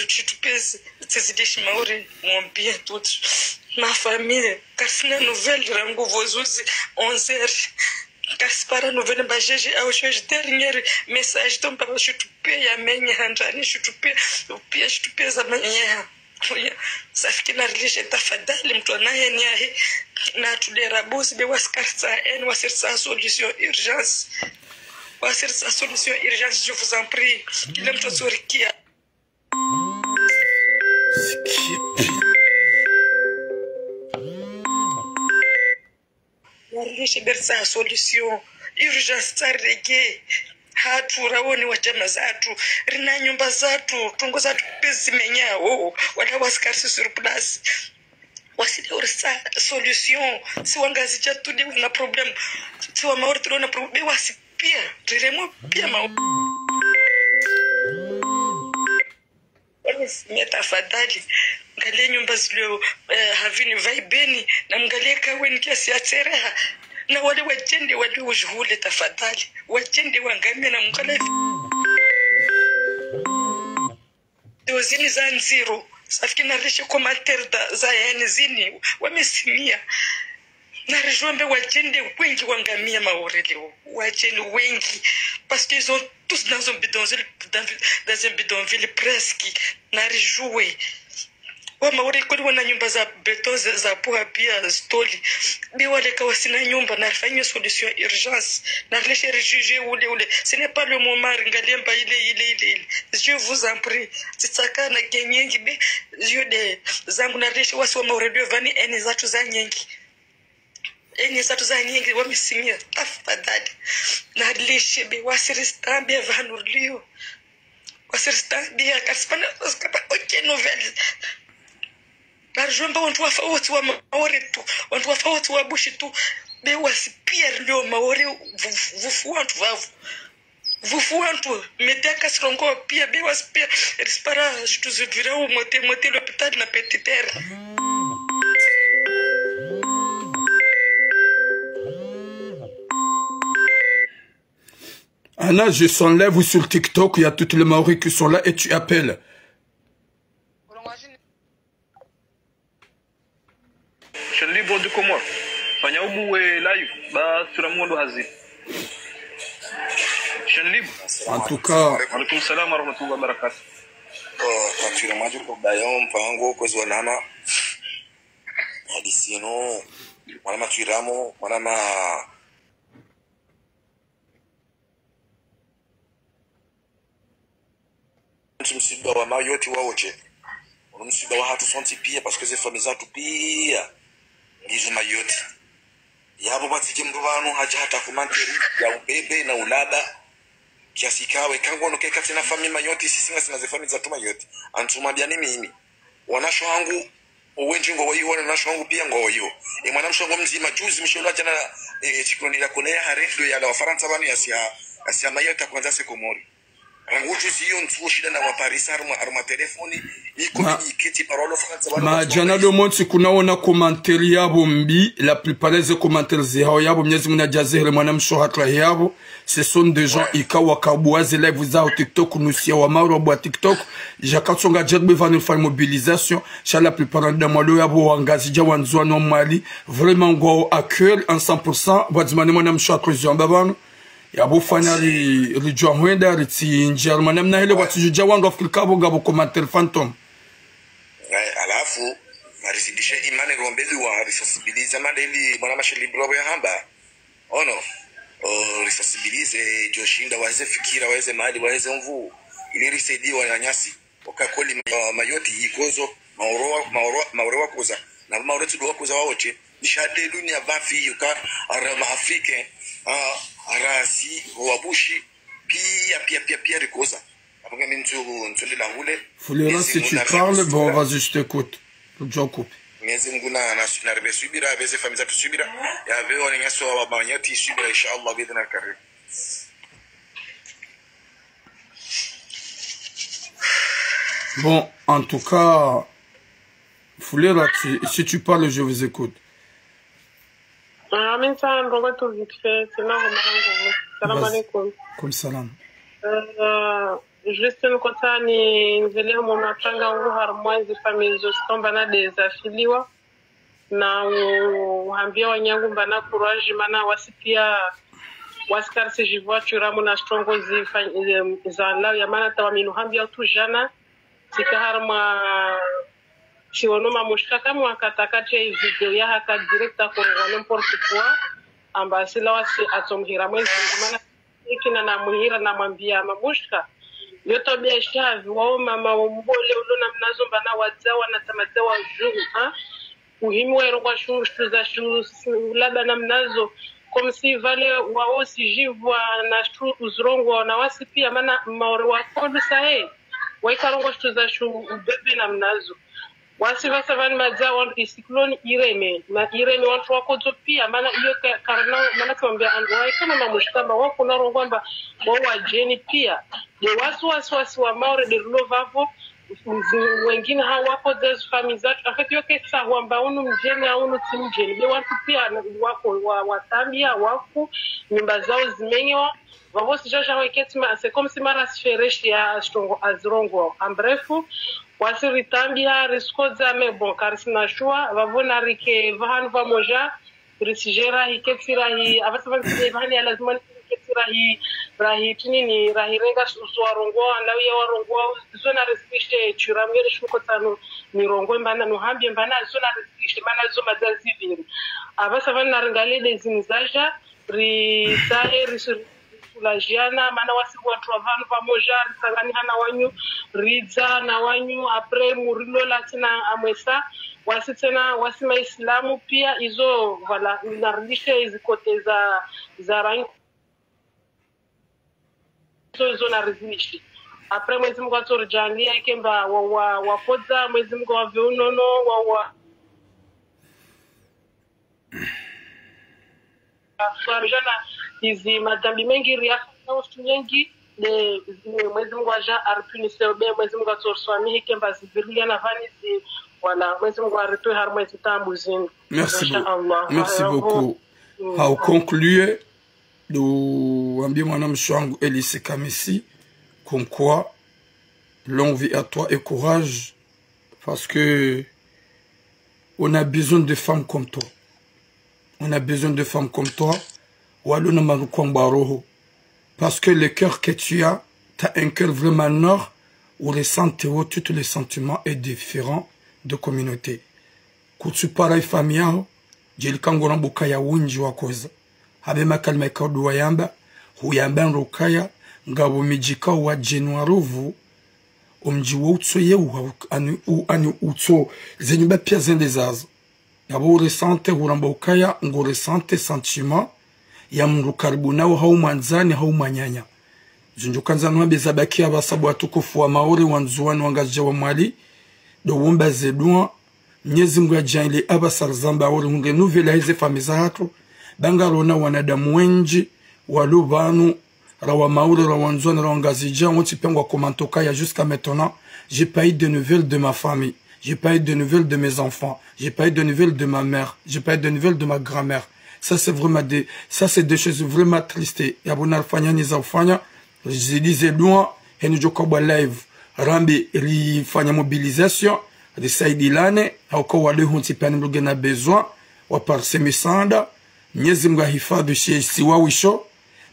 tu peux tzidishi mauri mon bien tout ma famille karsina nouvelle rangu vozuzi 11h Kaspara nouvelle bajeje au je dernier message donc pas je tupe ya menye handani je tupe za menye ça fait que narlishe tafadhali mtu anaye ni na tudera bosi be waskarsa en wasirsa solution urgence je vous en prie ile mtu sorikia Narlishe bersa solution urgence tarege hatu rawoni wa jama zatu rina nyumba zatu tungo zatu pesi menyao wala waskarsi sur place waside ursa solution si wangazi chatu de na problem si wa maori tuna problem wasipia diremo pia ma metafadhali ngalie nyumba zilio havini vaibeni na mgalie kaweni kiasi ya tereha na wale wajende wale ujuhule tafadhali wajende wangamia na mkala dozini za nziro safiki narishe commentaire za zini wamesimia na rejombe wajende wengi wangamia maoreleo wajende wengi parce qu'ils ont tous dans un bidonville presque na rejoué wa maori kweli wana nyumba za beton za pua pia stoli bi wale kawasina nyumba na fanya solution urgence na leshe rejuger ule ce n'est pas le moment ngalemba ile je vous en prie tsaka na kenyengi be je de zangu na leshe wasi wa maori de vani eni zatu za nyengi wamesimia tafadhali na leshe be wasirista be vanurlio wasirista be kaspana oskapa ok nouvelle Narjomba wantu wafauti wa maori tu wantu wafauti wa bushi tu be wasipia ndio maori vufu wantu medaka srongo pia be wasipia rispara tuzivira u mote l'hôpital na petit terre Anna, je s'enlève sur TikTok, il y a toutes les Maoris qui sont là et tu appelles. Shanli bodu komor. Fanya umu live ba turamundo hazi. Shanli. En tout cas, alaykum salam wa rahmatullahi wa barakatuh. Tatira maju ko bayo mpango ko zolama. Hadisino mwana matiramo mwana msiba wa mayoti waoche. Msiba wa hatu sonti pia parce que ces familles zatu pia ngizo mayoti. Yabo batije mrubano haja hata kumanteri ya ubebe na ulada kiasi kawe kangono ke kati na family mayoti sisi sina ze family zatu mayoti antuma bya mimi wanasho wangu owenji ngo wayi wana nasho wangu pia ngo wayo mwana mshongo mzima juzi msholo jana chikoni la kolea haredo ya la Faransa bani asia mayota kwanza se Komori Anguju siyo ntuo shida na waparisa arma telefoni ikomuniketi parole français ma jana do monti kunaona komanteri yabo mbi la plupart des commentaires zao yabo Mwenyezi Mungu ajazere mwanamsho hatra yabo ce sont des gens ikawa kabuaze live zao TikTok nusia wa mauro bwa TikTok jakatsonga jetbe vanir fa mobilisation cha la plupart des mwalo yabo wangazi ja wanzwa no Mali vraiment go accueil en 100% bwadimane mwanamsho hatra zambabano yabo fanari rijwa hwenda riti njermana mna hele watu jawango Afrika bo gabo commentaire phantom alafu marizidisha imani rombezi wa risasibilize mandeli mwana mashili blobo ya hamba ono risasibilize joshinda waweze fikira waweze mahali waweze mvu ili risaidiwa na nyasi wakakoli mayoti ikozo maoroa kuza na maoretu do kuza waoche nishade dunia bafi yuka ara maafrike arasi wabushi pia rikoza. Fulera, si tu parles, bon, vas-y, je t'écoute. J'en coupe. Bon, en tout cas, Fulera, si tu parles, je vous écoute. Salam alaikum. Comme salam. Juste mkota ni nzile mwanachanga wangu harmonize family zostomba na desafiliwa na uhambia wanyangu mbana courage mana wasipia waskarse jivwa churamu na strongo za lao ya mana tawa minu hambia utujana tika harma chionoma mushkaka mwakatakati ya video ya haka directa kwa n'importe quoi ambasila wasi atomhira mwezi mana ikina na muhira na mwambia mamushka yoto biashara wao mama mbole ulona mnazomba na wazawa na tamadawa juu muhimu wero kwa shushu za shushu labda na mnazo comme si vale wao sijivwa na shushu uzrongo na wasi pia maana maoro wa kodu sahe waikarongo shushu za shushu bebe na mnazo wasi vasa vani mazawa isikloni ireme na ireme watu wako pia maana hiyo karana maana tuambia anwai kama mamushkamba wako na rongomba wao wajeni pia de wasi wa maore de lovavo wengine hawako those families zatu akati yoke sawa mbaunu mjeni au timjeni de watu pia wako watambia wako nyumba zao zimenyewa wao sijaja waketima c'est comme si mara sfereshi ya stongo azrongo ambrefu wasiritambia riskoza me bon karisina shua vavona rike vahan vamoja risijera hiketira hi avasava vahani ya lazima hiketira hi rahi tinini rahi renga suwarongo ndawiya warongo zona rispishe churamgere shukotano mirongo mbana nuhambie mbana zona rispishe mana zo mazaziviri avasava naringale dezinzaja risae lajiana mana wasi watu wavanu pamoja risangani hana wanyu ridza na wanyu apre murilo latina amwesa wasi tena wasi maislamu pia hizo wala narudisha hizi kote za rangi hizo naridhishi apre Mwenyezi Mungu atorjalia ikemba wapoza Mwenyezi Mungu waveunono Tuarjana hizi madhambi mengi riafa watu wengi de Mwenyezi Mungu aja arpunise be Mwenyezi Mungu atorswami kemba zibiria na vanizi wala Mwenyezi Mungu aritoe harmonize tambuzini. Merci beaucoup. Au conclure do ambie mwana mshangu Elise Kamisi comme quoi longue vie à toi et courage parce que on a besoin de femmes comme toi. On a besoin de femmes comme toi. Parce que le cœur que tu as un cœur vraiment nord où les sentiments, tous les sentiments est différent de communauté. Quand tu parles familial, j'ai kangoran bukaya winji wakoza. Habe makalme kaudu wayamba, huyamba rukaya, ngabo mijika wa Januaruvu, omjiwa utsoye ani utso, zenyuba pia zendezaza. Ngabo resante uramba ukaya, ngo resante sentiment, ya mrukaribu nao hau manzani hau manyanya. Zunjukanza nwambe zabaki abasabu watukufu wa maori wanzuwani wangaja wa Mali, do wumba zedua, Mwenyezi Mungu ajaile abasar zamba ori hunge nuvela hizi famiza hatu, bangarona wanadamu wenji, walubanu, rawa maouri, rawa nzouane, rawa ngazidjan, woti pengwa komantoka ya jusqu'à maintenant, j'ai pas eu de nouvelles de ma famille, j'ai pas eu de nouvelles de mes enfants, j'ai pas eu de nouvelles de ma mère, j'ai pas eu de nouvelles de ma grand-mère. Ça c'est vraiment des choses vraiment tristes. Yabunar fanya ni za ufanya, je disais loin, heni jokoba live, rambi li fanya mobilisation, de saidi lane, hauko wale hunti pani mluge na besoin, waparse misanda, Mwenyezi Mungu ahifadhi shesi wawisho,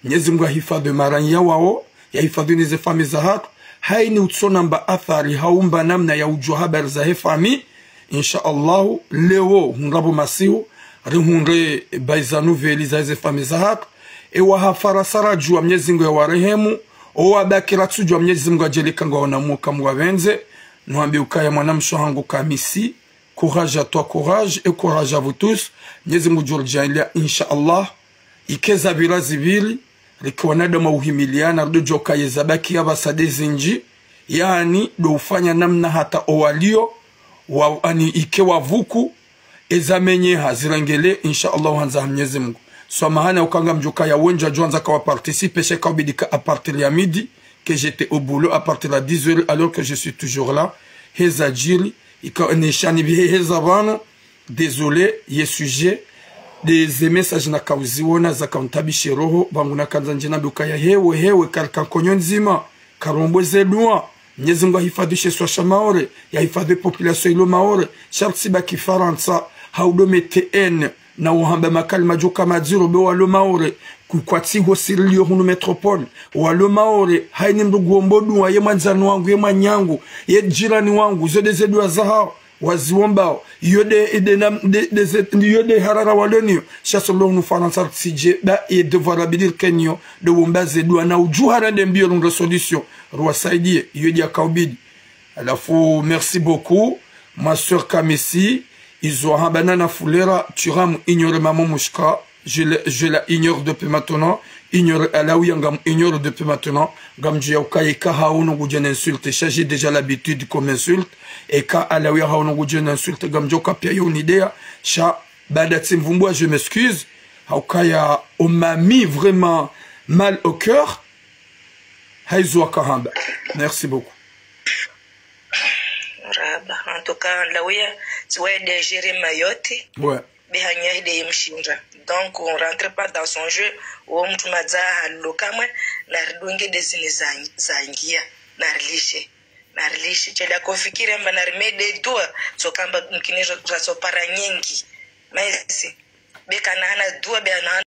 Mwenyezi Mungu ahifadhi maranya wao, ya hifadhi nize fami za hatu, haini utsona mba athari haumba namna ya ujua habari za hefami, insha Allahu, leo hunrabu masihu, rihunre baizanu veli za hize fami za hatu, ewa hafara sara jua Mwenyezi Mungu ya warehemu, owa bakira tujua Mwenyezi Mungu ajelika nga wanamuka mwavenze, nuambi ukaya mwanamsho hangu kamisi, courage à toi, courage, et courage à vous tous. Mwenyezi Mungu jorjailia, inshallah. Ikeza bila zibili, likiwanada mauhimiliana, do joka yezabaki yaba sade zinji, yani, do ufanya namna hata owalio, ani ike wavuku, ezamenye hazirangele, inshallah hanza Mwenyezi Mungu. So mahana ukanga mjoka ya wenja juanza kawa participe, sheka ubidika à partir ya midi, que j'étais au boulot à partir de 10h, alors que je suis toujours là. Heza jiri, désolé, ye sujet des messages na kauziona za kauntabishe roho bangu na kanzanje na bukaya hewe kalka konyonzima karombo zedwa Mwenyezi Mungu ahifadhishe swasha maore ya hifadhi population ilo maore sharti baki faransa haudome TN na uhamba makalima joka madziro be walo maore kukwati hosirilio hunu metropole walo maore haini mdugu ombodu wa ye manzano wangu ye manyangu ye jirani wangu zode zedwa zahao waziwombao yode harara walonio shasolo nu faransa tije ba et devoir abidir kenyo de womba zedwa na ujuhara de mbio une solution roi saidie yodi akaubidi alafu merci beaucoup ma soeur Kamesi ils ont banana fulera turam ignore maman mushka je la ignore depuis maintenant ignore alawi ngam ignore depuis maintenant ngam je yauka ka haunu gujene insulte j'ai déjà l'habitude comme insulte et ka alawi haunu gujene insulte ngam joka pia yo une idée cha bada tsimvumbwa je m'excuse haukaya on m'a mis vraiment mal au cœur haizo kahamba merci beaucoup raba en tout cas lawia tu vois de gérer mayotte ouais behanya de yimshinja donc on rentre pas dans son jeu ou mtu maza lokamwe na ridunge desini zangia na rilishe chela kofikira mba na remede dua so kamba mkinezo so para nyingi maisi beka na ana dua be ana